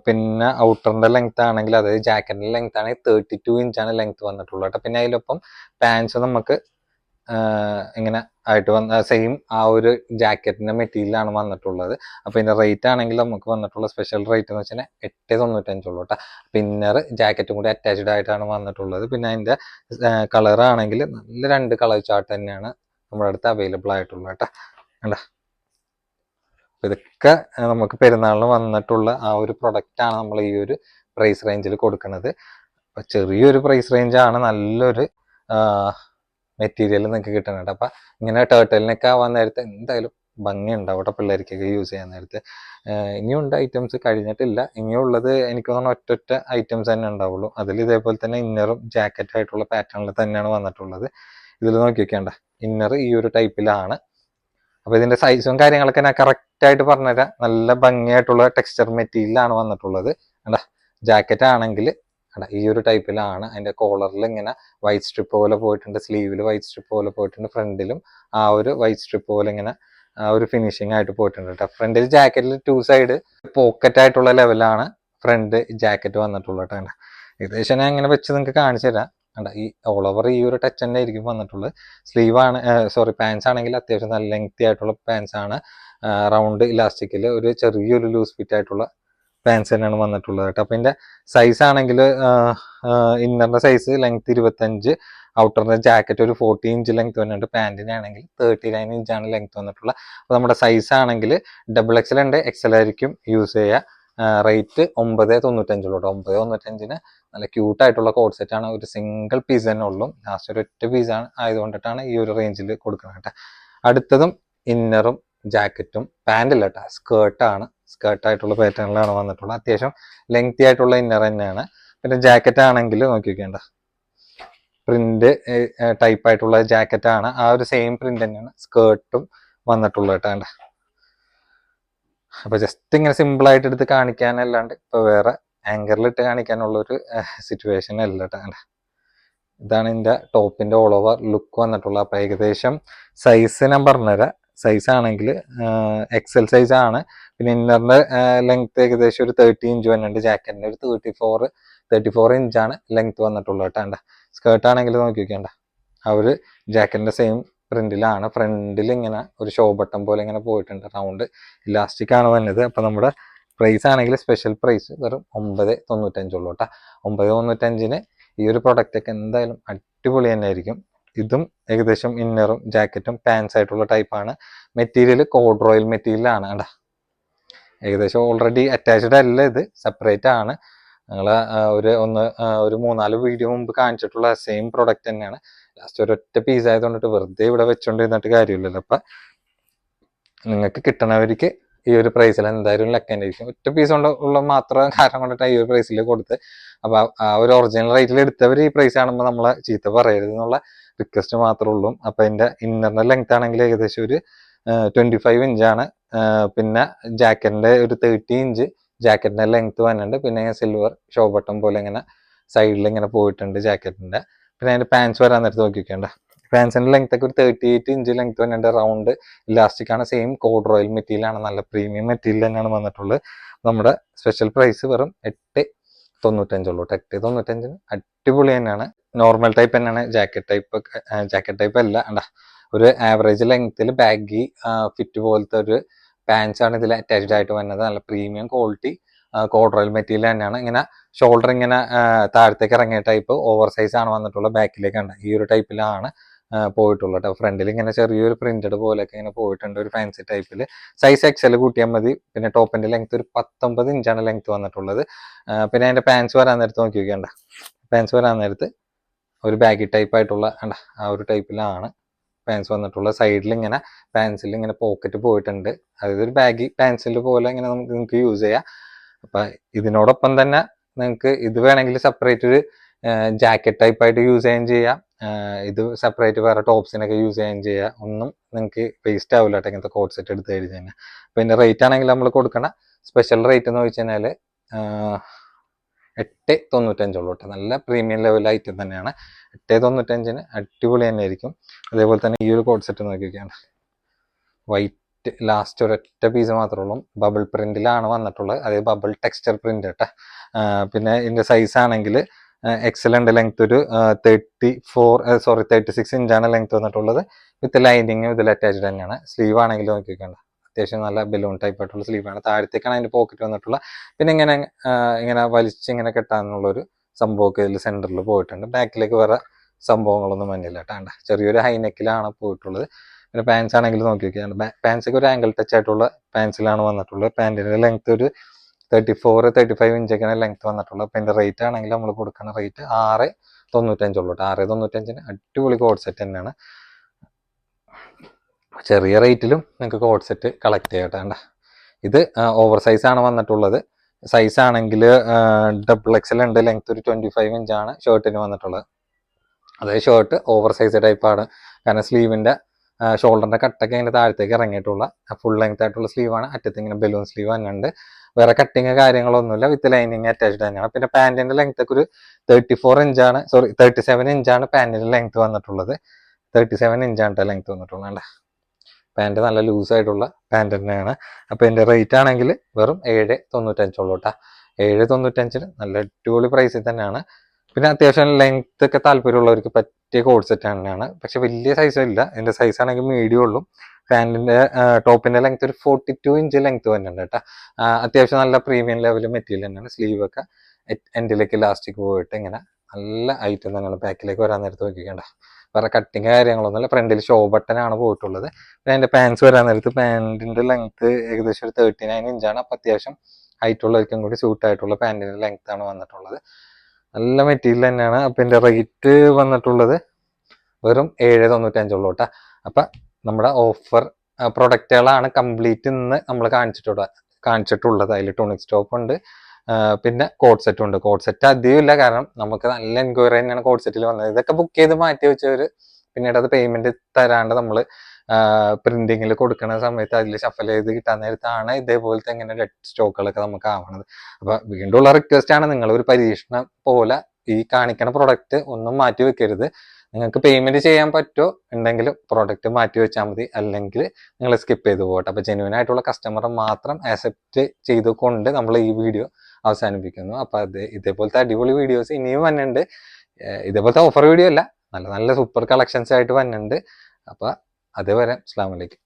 പിന്നെ ഔട്ടറിന്റെ ലെങ്ത് ആണെങ്കിൽ, അതായത് ജാക്കറ്റിന്റെ ലെങ്ത് ആണെങ്കിൽ 32 ഇഞ്ചാണ് ലെങ്ത് വന്നിട്ടുള്ളത് കേട്ടോ. പിന്നെ അതിലൊപ്പം പാൻസ് നമുക്ക് ഇങ്ങനെ ആയിട്ട് വന്ന സെയിം ആ ഒരു ജാക്കറ്റിന്റെ മെറ്റീരിയലാണ് വന്നിട്ടുള്ളത്. അപ്പൊ ഇതിന്റെ റേറ്റ് ആണെങ്കിൽ നമുക്ക് വന്നിട്ടുള്ള സ്പെഷ്യൽ റേറ്റ് എന്ന് വെച്ചാൽ 895 ഉള്ളൂ കേട്ടോ. പിന്നർ ജാക്കറ്റും കൂടി അറ്റാച്ച്ഡ് ആയിട്ടാണ് വന്നിട്ടുള്ളത്. പിന്നെ അതിന്റെ കളർ ആണെങ്കിൽ നല്ല 2 കളർ ചാർട്ട് തന്നെയാണ് നമ്മുടെ അടുത്ത് അവൈലബിൾ ആയിട്ടുള്ളത് കേട്ടോ. കണ്ടാ, ഇതൊക്കെ നമുക്ക് പെരുന്നാളിന് വന്നിട്ടുള്ള ആ ഒരു പ്രൊഡക്റ്റ് ആണ് നമ്മൾ ഈ ഒരു പ്രൈസ് റേഞ്ചിൽ കൊടുക്കുന്നത്. അപ്പൊ ചെറിയൊരു പ്രൈസ് റേഞ്ചാണ്, നല്ലൊരു മെറ്റീരിയൽ നിങ്ങൾക്ക് കിട്ടുന്നുണ്ട്. അപ്പൊ ഇങ്ങനെ ടേർട്ടലിനൊക്കെ ആവാൻ നേരത്തെ എന്തായാലും ഭംഗിയുണ്ട് അവിടെ പിള്ളേർക്കൊക്കെ യൂസ് ചെയ്യാൻ നേരത്ത്. ഇനിയുണ്ട് ഐറ്റംസ്, കഴിഞ്ഞിട്ടില്ല. ഇനിയുള്ളത് എനിക്ക് തോന്നുന്നു ഒറ്റ ഐറ്റംസ് തന്നെ ഉണ്ടാവുള്ളൂ. അതിൽ ഇതേപോലെ തന്നെ ഇന്നറും ജാക്കറ്റ് ആയിട്ടുള്ള പാറ്റേണിൽ തന്നെയാണ് വന്നിട്ടുള്ളത്. ഇതിൽ നോക്കി വെക്കേണ്ട, ഇന്നർ ഈ ഒരു ടൈപ്പിലാണ്. അപ്പൊ ഇതിന്റെ സൈസും കാര്യങ്ങളൊക്കെ ഞാൻ കറക്റ്റ് ആയിട്ട് പറഞ്ഞുതരാം. നല്ല ഭംഗിയായിട്ടുള്ള ടെക്സ്ചർ മെറ്റീരിയലാണ് വന്നിട്ടുള്ളത്. അല്ല, ജാക്കറ്റ് ആണെങ്കിൽ ഈ ഒരു ടൈപ്പിലാണ്. അതിന്റെ കോളറിൽ ഇങ്ങനെ വൈറ്റ് സ്ട്രിപ്പ് പോലെ പോയിട്ടുണ്ട്, സ്ലീവിൽ വൈറ്റ് സ്ട്രിപ്പ് പോലെ പോയിട്ടുണ്ട്, ഫ്രണ്ടിലും ആ ഒരു വൈറ്റ് സ്ട്രിപ്പ് പോലെ ഇങ്ങനെ ആ ഒരു ഫിനിഷിംഗ് ആയിട്ട് പോയിട്ടുണ്ട് കേട്ടോ. ഫ്രണ്ടിൽ ജാക്കറ്റിൽ 2 സൈഡ് പോക്കറ്റ് ആയിട്ടുള്ള ലെവലാണ് ഫ്രണ്ട് ജാക്കറ്റ് വന്നിട്ടുള്ളത് കേട്ടോ. ഏകദേശം ഞാൻ ഇങ്ങനെ വെച്ച് നിങ്ങൾക്ക് കാണിച്ചു തരാം. ഈ ഓൾ ഓവർ ഈ ഒരു ടച്ച് തന്നെ ആയിരിക്കും വന്നിട്ടുള്ളത്. സ്ലീവ് ആണ്, സോറി, പാൻസ് ആണെങ്കിൽ അത്യാവശ്യം നല്ല ലെങ്തി ആയിട്ടുള്ള പാൻസ് ആണ്. റൗണ്ട് ഇലാസ്റ്റിക്കിൽ ഒരു ചെറിയൊരു ലൂസ് ഫിറ്റ് ആയിട്ടുള്ള പാൻസ് തന്നെയാണ് വന്നിട്ടുള്ളത് കേട്ടോ. അപ്പം ഇതിന്റെ സൈസ് ആണെങ്കിൽ ഇന്നറിന്റെ സൈസ് ലെങ്ത് 25, ഔട്ടറിന്റെ ജാക്കറ്റ് ഒരു 40 ഇഞ്ച് ലെങ്ത് വന്നിട്ടുണ്ട്. പാൻറ്റിനാണെങ്കിൽ 39 ഇഞ്ചാണ് ലെങ്ത് വന്നിട്ടുള്ളത്. അപ്പോൾ നമ്മുടെ സൈസ് ആണെങ്കിൽ XXL ഉണ്ട്, XL ആയിരിക്കും യൂസ് ചെയ്യുക. റേറ്റ് 9.95 ഉള്ളൂ. 9.95 നല്ല ക്യൂട്ടായിട്ടുള്ള കോഡ് സെറ്റ് ആണ്. ഒരു സിംഗിൾ പീസ് തന്നെ ഉള്ളൂ, ലാസ്റ്റ് ഒരു ഒറ്റ പീസാണ് ആയതുകൊണ്ടിട്ടാണ് ഈ ഒരു റേഞ്ചിൽ കൊടുക്കുന്നത് കേട്ടോ. അടുത്തതും ഇന്നറും ജാക്കറ്റും, പാൻറ്റില്ല കേട്ടോ, സ്കേർട്ടാണ്. സ്കേർട്ടായിട്ടുള്ള പാറ്റേണിലാണ് വന്നിട്ടുള്ളത്. അത്യാവശ്യം ലെങ്തി ആയിട്ടുള്ള ഇന്നർ തന്നെയാണ്. പിന്നെ ജാക്കറ്റ് ആണെങ്കിൽ നോക്കി വെക്കേണ്ട, പ്രിന്റ് ടൈപ്പ് ആയിട്ടുള്ള ജാക്കറ്റ് ആണ്. ആ ഒരു സെയിം പ്രിന്റ് തന്നെയാണ് സ്കേർട്ടും വന്നിട്ടുള്ളത് കേട്ടോ. അപ്പൊ ജസ്റ്റ് ഇങ്ങനെ സിമ്പിൾ ആയിട്ട് എടുത്ത് കാണിക്കാനല്ലാണ്ട് ഇപ്പൊ വേറെ ആങ്കറിലിട്ട് കാണിക്കാനുള്ള ഒരു സിറ്റുവേഷൻ അല്ല കേട്ടോ. ഇതാണ് ഇതിന്റെ ടോപ്പിന്റെ ഓൾ ഓവർ ലുക്ക് വന്നിട്ടുള്ളത്. അപ്പൊ ഏകദേശം സൈസ് ഞാൻ പറഞ്ഞുതരാം. സൈസ് ആണെങ്കിൽ XL സൈസ് ആണ്. പിന്നെ ഇന്നറിന്റെ ലെങ്ത് ഏകദേശം ഒരു 30 ഇഞ്ച് വന്നിട്ടുണ്ട്. ജാക്കറ്റിന്റെ ഒരു 34 ഇഞ്ചാണ് ലെങ്ത് വന്നിട്ടുള്ളത് കേട്ടോ. സ്കേർട്ട് ആണെങ്കിൽ നോക്കി വെക്കേണ്ട, ആ ഒരു ജാക്കറ്റിന്റെ സെയിം പ്രിന്റിലാണ്. ഫ്രണ്ടിൽ ഇങ്ങനെ ഒരു ഷോ ബട്ടൺ പോലെ ഇങ്ങനെ പോയിട്ടുണ്ട്, റൗണ്ട് ഇലാസ്റ്റിക് ആണ് വന്നത്. അപ്പൊ നമ്മുടെ പ്രൈസ് ആണെങ്കിൽ സ്പെഷ്യൽ പ്രൈസ് വെറും 9.95 ഉള്ളൂ കേട്ടോ. 9.95 ഈ ഒരു പ്രൊഡക്റ്റ് ഒക്കെ എന്തായാലും അടിപൊളി തന്നെ ആയിരിക്കും. ഇതും ഏകദേശം ഇന്നറും ജാക്കറ്റും പാൻസ് ആയിട്ടുള്ള ടൈപ്പാണ്. മെറ്റീരിയൽ കോഡ്രോയിൽ മെറ്റീരിയൽ ആണ് കേട്ടോ. ഏകദേശം ഓൾറെഡി അറ്റാച്ച്ഡ് അല്ല, ഇത് സെപ്പറേറ്റ് ആണ്. ഞങ്ങൾ ഒരു 3-4 വീഡിയോ മുമ്പ് കാണിച്ചിട്ടുള്ള സെയിം പ്രൊഡക്റ്റ് തന്നെയാണ്. ലാസ്റ്റ് ഒരൊറ്റ പീസ് ആയതുകൊണ്ടിട്ട് വെറുതെ ഇവിടെ വെച്ചോണ്ടിരുന്നിട്ട് കാര്യമില്ലല്ലോ. അപ്പൊ നിങ്ങൾക്ക് കിട്ടണവർക്ക് ഈ ഒരു പ്രൈസിൽ എന്തായാലും ലക്കായിരിക്കും. ഒറ്റ പീസ് ഉള്ള മാത്രം കാരണം കൊണ്ടിട്ട് ഈ ഒരു പ്രൈസിൽ കൊടുത്ത്. അപ്പൊ ആ ഒരു ഒറിജിനൽ റേറ്റിൽ എടുത്തവർ ഈ പ്രൈസ് കാണുമ്പോൾ നമ്മളെ ചീത്ത പറയരുത് എന്നുള്ള റിക്വസ്റ്റ് മാത്രമേ ഉള്ളൂ. അപ്പൊ അതിന്റെ ഇന്നറിന്റെ ലെങ്ത് ആണെങ്കിൽ ഏകദേശം ഒരു 25 ഇഞ്ചാണ്. പിന്നെ ജാക്കറ്റിന്റെ ഒരു 30 ഇഞ്ച് ജാക്കറ്റിന്റെ ലെങ്ത് വന്നിട്ടുണ്ട്. പിന്നെ സിൽവർ ഷോ ബട്ടൺ പോലെ ഇങ്ങനെ സൈഡിൽ ഇങ്ങനെ പോയിട്ടുണ്ട് ജാക്കറ്റിന്റെ. പിന്നെ അതിന്റെ പാൻസ് വരാൻ നേരത്ത് നോക്കി വെക്കേണ്ട, പാൻസിന്റെ ലെങ്ത് ഒക്കെ ഒരു 38 ഇഞ്ച് ലെങ്ത് വന്നിട്ടുണ്ട്. റൗണ്ട് ഇലാസ്റ്റിക് ആണ്, സെയിം കോഡ്രോയിൽ മെറ്റീരിയൽ ആണ്, നല്ല പ്രീമിയം മെറ്റീരിയൽ തന്നെയാണ് വന്നിട്ടുള്ളത്. നമ്മുടെ സ്പെഷ്യൽ പ്രൈസ് വെറും 8.95 ഉള്ളൂ. 8.95 അടിപൊളി തന്നെയാണ്. നോർമൽ ടൈപ്പ് തന്നെയാണ്, ജാക്കറ്റ് ടൈപ്പ് അല്ല. ഒരു ആവറേജ് ലെങ്ത്തിൽ ബാഗി ഫിറ്റ് പോലത്തെ ഒരു പാൻസ് ആണ് ഇതിൽ അറ്റാച്ച്ഡ് ആയിട്ട് വന്നത്. നല്ല പ്രീമിയം ക്വാളിറ്റി കോഡ്രോയിൽ മെറ്റീരിയൽ തന്നെയാണ്. ഇങ്ങനെ ഷോൾഡർ ഇങ്ങനെ താഴത്തേക്ക് ഇറങ്ങിയ ടൈപ്പ് ഓവർ സൈസ് ആണ് വന്നിട്ടുള്ളത്. ബാക്കിലേക്ക് ഉണ്ട് ഈ ഒരു ടൈപ്പിലാണ് പോയിട്ടുള്ളത്. ഫ്രണ്ടിൽ ഇങ്ങനെ ചെറിയൊരു പ്രിന്റഡ് പോലെയൊക്കെ ഇങ്ങനെ പോയിട്ടുണ്ട്, ഒരു ഫാൻസി ടൈപ്പിൽ. സൈസ് XL കൂട്ടിയാൽ മതി. പിന്നെ ടോപ്പിന്റെ ലെങ്ത് ഒരു 19 ഇഞ്ചാണ് ലെങ്ത് വന്നിട്ടുള്ളത്. പിന്നെ അതിന്റെ പാൻസ് വരാൻ നേരത്ത് നോക്കി വെക്കേണ്ട, പാൻസ് വരാൻ നേരത്ത് ഒരു ബാഗി ടൈപ്പ് ആയിട്ടുള്ള ആ ഒരു ടൈപ്പിലാണ് പാൻസ് വന്നിട്ടുള്ളത്. സൈഡിൽ ഇങ്ങനെ പാൻസിൽ ഇങ്ങനെ പോക്കറ്റ് പോയിട്ടുണ്ട്. അതായത് ഒരു ബാഗി പാൻസിൽ പോലെ ഇങ്ങനെ നിങ്ങൾക്ക് യൂസ് ചെയ്യാം. അപ്പൊ ഇതിനോടൊപ്പം തന്നെ നിങ്ങൾക്ക് ഇത് വേണമെങ്കിൽ സെപ്പറേറ്റ് ഒരു ജാക്കറ്റ് ടൈപ്പ് ആയിട്ട് യൂസ് ചെയ്യാം. ഇത് സെപ്പറേറ്റ് വേറെ ടോപ്സിനൊക്കെ യൂസ് ചെയ്യാം. ഒന്നും നിങ്ങൾക്ക് വേസ്റ്റ് ആവില്ല കേട്ടോ ഇങ്ങനത്തെ കോഡ് സെറ്റ് എടുത്ത് കഴിഞ്ഞ് കഴിഞ്ഞാൽ. അപ്പൊ ഇതിന്റെ റേറ്റ് ആണെങ്കിൽ നമ്മൾ കൊടുക്കണ സ്പെഷ്യൽ റേറ്റ് എന്ന് വെച്ച് കഴിഞ്ഞാൽ 8.95 ഉള്ളൂ കേട്ടോ. നല്ല പ്രീമിയം ലെവൽ ഐറ്റം തന്നെയാണ്. 8.95 അടിപൊളി തന്നെ ആയിരിക്കും. അതേപോലെ തന്നെ ഈ ഒരു കോഡ് സെറ്റ് നോക്കിയൊക്കെയാണ്, വൈറ്റ് ലാസ്റ്റ് ഒരൊറ്റ പീസ് മാത്രമേ ഉള്ളൂ. ബബിൾ പ്രിന്റിലാണ് വന്നിട്ടുള്ളത്, അതായത് ബബിൾ ടെക്സ്ചർ പ്രിന്റ് കേട്ടോ. പിന്നെ ഇതിന്റെ സൈസ് ആണെങ്കിൽ എക്സലന്റ് ലെങ്ത് ഒരു 36 ഇഞ്ചാണ് ലെങ്ത് വന്നിട്ടുള്ളത്. വിത്ത് ലൈനിങ് ഇതിൽ അറ്റാച്ച്ഡ് തന്നെയാണ്. സ്ലീവ് ആണെങ്കിൽ നോക്കിയൊക്കെയാണ്, അത്യാവശ്യം നല്ല ബലൂൺ ടൈപ്പ് ആയിട്ടുള്ള സ്ലീവാണ്. താഴത്തേക്കാണ് അതിന്റെ പോക്കറ്റ് വന്നിട്ടുള്ള. പിന്നെ ഇങ്ങനെ വലിച്ച് ഇങ്ങനെ കെട്ടാനുള്ള ഒരു സംഭവമൊക്കെ ഇതിൽ സെന്ററിൽ പോയിട്ടുണ്ട്. ബാക്കിലേക്ക് വേറെ സംഭവങ്ങളൊന്നും വന്നില്ല കേട്ടോ. ചെറിയൊരു ഹൈനെക്കിലാണ് പോയിട്ടുള്ളത്. പിന്നെ പാൻസ് ആണെങ്കിൽ നോക്കി വെക്കുകയാണ്, പാൻസൊക്കെ ഒരു ആംഗിൾ ടച്ച് ആയിട്ടുള്ള പാൻസിലാണ് വന്നിട്ടുള്ളത്. പാൻറ്റിന്റെ ലെങ്ത് ഒരു 34-35 ഇഞ്ചൊക്കെയാണ് ലെങ്ത് വന്നിട്ടുള്ളത്. അപ്പൊ ഇതിന്റെ റേറ്റ് ആണെങ്കിൽ നമ്മൾ കൊടുക്കുന്ന റേറ്റ് 6.95 ഉള്ളൂ. 6.95 അടിപൊളി കോഡ് സെറ്റ് തന്നെയാണ്. ചെറിയ റേറ്റിലും നിങ്ങൾക്ക് കോഡ് സെറ്റ് കളക്ട് ചെയ്യട്ടെ. വേണ്ട ഇത് ഓവർ സൈസ് ആണ് വന്നിട്ടുള്ളത്. സൈസ് ആണെങ്കിൽ XXL ഉണ്ട്, ലെങ്ത് ഒരു 25 ഇഞ്ചാണ് ഷർട്ടിന് വന്നിട്ടുള്ളത്. അതായത് ഷർട്ട് ഓവർ സൈസ് ടൈപ്പാണ്, കാരണം സ്ലീവിൻ്റെ ഷോൾഡറിൻ്റെ കട്ടൊക്കെ ഇങ്ങനെ താഴത്തേക്ക് ഇറങ്ങിയിട്ടുള്ള ഫുൾ ലെങ്ത് ആയിട്ടുള്ള സ്ലീവാണ്. അറ്റത്ത് ഇങ്ങനെ ബലൂൺ സ്ലീവ് തന്നെയുണ്ട്. വേറെ കട്ടിങ് കാര്യങ്ങളൊന്നുമില്ല, വിത്ത് ലൈനിങ് അറ്റാച്ച്ഡ് തന്നെയാണ്. പിന്നെ പാൻറ്റിൻ്റെ ലെങ്ത് ഒക്കെ ഒരു 37 ഇഞ്ചാണ് പാൻറ്റിൻ്റെ ലെങ്ത് വന്നിട്ടുള്ളത്. 37 ഇഞ്ചാണ് ലെങ്ത് വന്നിട്ടുള്ളത്. അല്ലേ പാൻറ്റ് നല്ല ലൂസായിട്ടുള്ള പാൻറ്റ് തന്നെയാണ്. അപ്പോൾ എൻ്റെ റേറ്റ് ആണെങ്കിൽ വെറും 7.95 ഉള്ളൂ കേട്ടോ. 7.95 നല്ല അടിപൊളി പ്രൈസിൽ തന്നെയാണ്. പിന്നെ അത്യാവശ്യം ലെങ്ത് ഒക്കെ താല്പര്യമുള്ളവർക്ക് പറ്റിയ കോഡ് സെറ്റ് തന്നെയാണ്. പക്ഷെ വലിയ സൈസ് ഇല്ല, എൻ്റെ സൈസ് ആണെങ്കിൽ മീഡിയം ഉള്ളൂ. പാൻറ്റിൻ്റെ ടോപ്പിൻ്റെ ലെങ്ത് ഒരു 42 ഇഞ്ച് ലെങ്ത് വരുന്നുണ്ട് കേട്ടോ. അത്യാവശ്യം നല്ല പ്രീമിയം ലെവൽ മെറ്റീരിയൽ തന്നെയാണ്. സ്ലീവൊക്കെ എൻഡിലേക്ക് ഇലാസ്റ്റിക് പോയിട്ട് ഇങ്ങനെ നല്ല ഐറ്റം തന്നെയാണ്. ബാക്കിലേക്ക് വരാൻ നേരത്ത് നോക്കിക്കേണ്ട, വേറെ കട്ടിങ് കാര്യങ്ങളൊന്നുമില്ല. ഫ്രണ്ടിൽ ഷോ ബട്ടനാണ് പോയിട്ടുള്ളത്. പിന്നെ അതിൻ്റെ പാൻസ് വരാൻ നേരത്ത് പാൻറ്റിൻ്റെ ലെങ്ത് ഏകദേശം ഒരു 39 ഇഞ്ചാണ്. അപ്പം അത്യാവശ്യം ഹൈറ്റ് ഉള്ളവർക്കും കൂടി സ്യൂട്ടായിട്ടുള്ള പാൻറ്റിൻ്റെ ലെങ്ത് ആണ് വന്നിട്ടുള്ളത്. നല്ല മെറ്റീരിയൽ തന്നെയാണ്. അപ്പം എൻ്റെ റേറ്റ് വന്നിട്ടുള്ളത് വെറും 7.95 ഉള്ളൂ കേട്ടോ. അപ്പം നമ്മുടെ ഓഫർ പ്രൊഡക്റ്റുകളാണ് കംപ്ലീറ്റ് ഇന്ന് നമ്മൾ കാണിച്ചിട്ടുള്ളത്. അതിൽ ടൂണിക് സ്റ്റോപ്പ് ഉണ്ട്, പിന്നെ കോഡ് സെറ്റും ഉണ്ട്. കോഡ് സെറ്റ് അധികം ഇല്ല, കാരണം നമുക്ക് നല്ല എൻക്വയറി തന്നെയാണ് കോഡ് സെറ്റിൽ വന്നത്. ഇതൊക്കെ ബുക്ക് ചെയ്ത് മാറ്റി വെച്ചവർ പിന്നീട് അത് പേയ്മെന്റ് തരാണ്ട് നമ്മൾ പ്രിന്റിങ്ങിൽ കൊടുക്കുന്ന സമയത്ത് അതിൽ ഷഫൽ ചെയ്ത് കിട്ടാൻ നേരത്താണ് ഇതേപോലത്തെ ഇങ്ങനെ ഡെഡ് സ്റ്റോക്കുകളൊക്കെ നമുക്ക് ആവണത്. അപ്പൊ വീണ്ടും ഉള്ള റിക്വസ്റ്റ് ആണ്, നിങ്ങൾ ഒരു പരീക്ഷണം പോലെ ഈ കാണിക്കുന്ന പ്രൊഡക്റ്റ് ഒന്നും മാറ്റി വെക്കരുത്. നിങ്ങൾക്ക് പേയ്മെന്റ് ചെയ്യാൻ പറ്റുമോ ഉണ്ടെങ്കിൽ പ്രോഡക്റ്റ് മാറ്റി വെച്ചാൽ മതി, അല്ലെങ്കിൽ നിങ്ങൾ സ്കിപ്പ് ചെയ്ത് പോകട്ടെ. അപ്പൊ ജെന്യൂൻ ആയിട്ടുള്ള കസ്റ്റമറെ മാത്രം ആക്സെപ്റ്റ് ചെയ്തുകൊണ്ട് നമ്മൾ ഈ വീഡിയോ അവസാനിപ്പിക്കുന്നു. അപ്പൊ ഇതേപോലത്തെ അടിപൊളി വീഡിയോസ് ഇനിയും വന്നിട്ടുണ്ട്. ഇതേപോലത്തെ ഓഫർ വീഡിയോ അല്ല, നല്ല നല്ല സൂപ്പർ കളക്ഷൻസ് ആയിട്ട് വന്നിട്ടുണ്ട്. അപ്പൊ അതുവരെ അസ്സലാമു അലൈക്കും.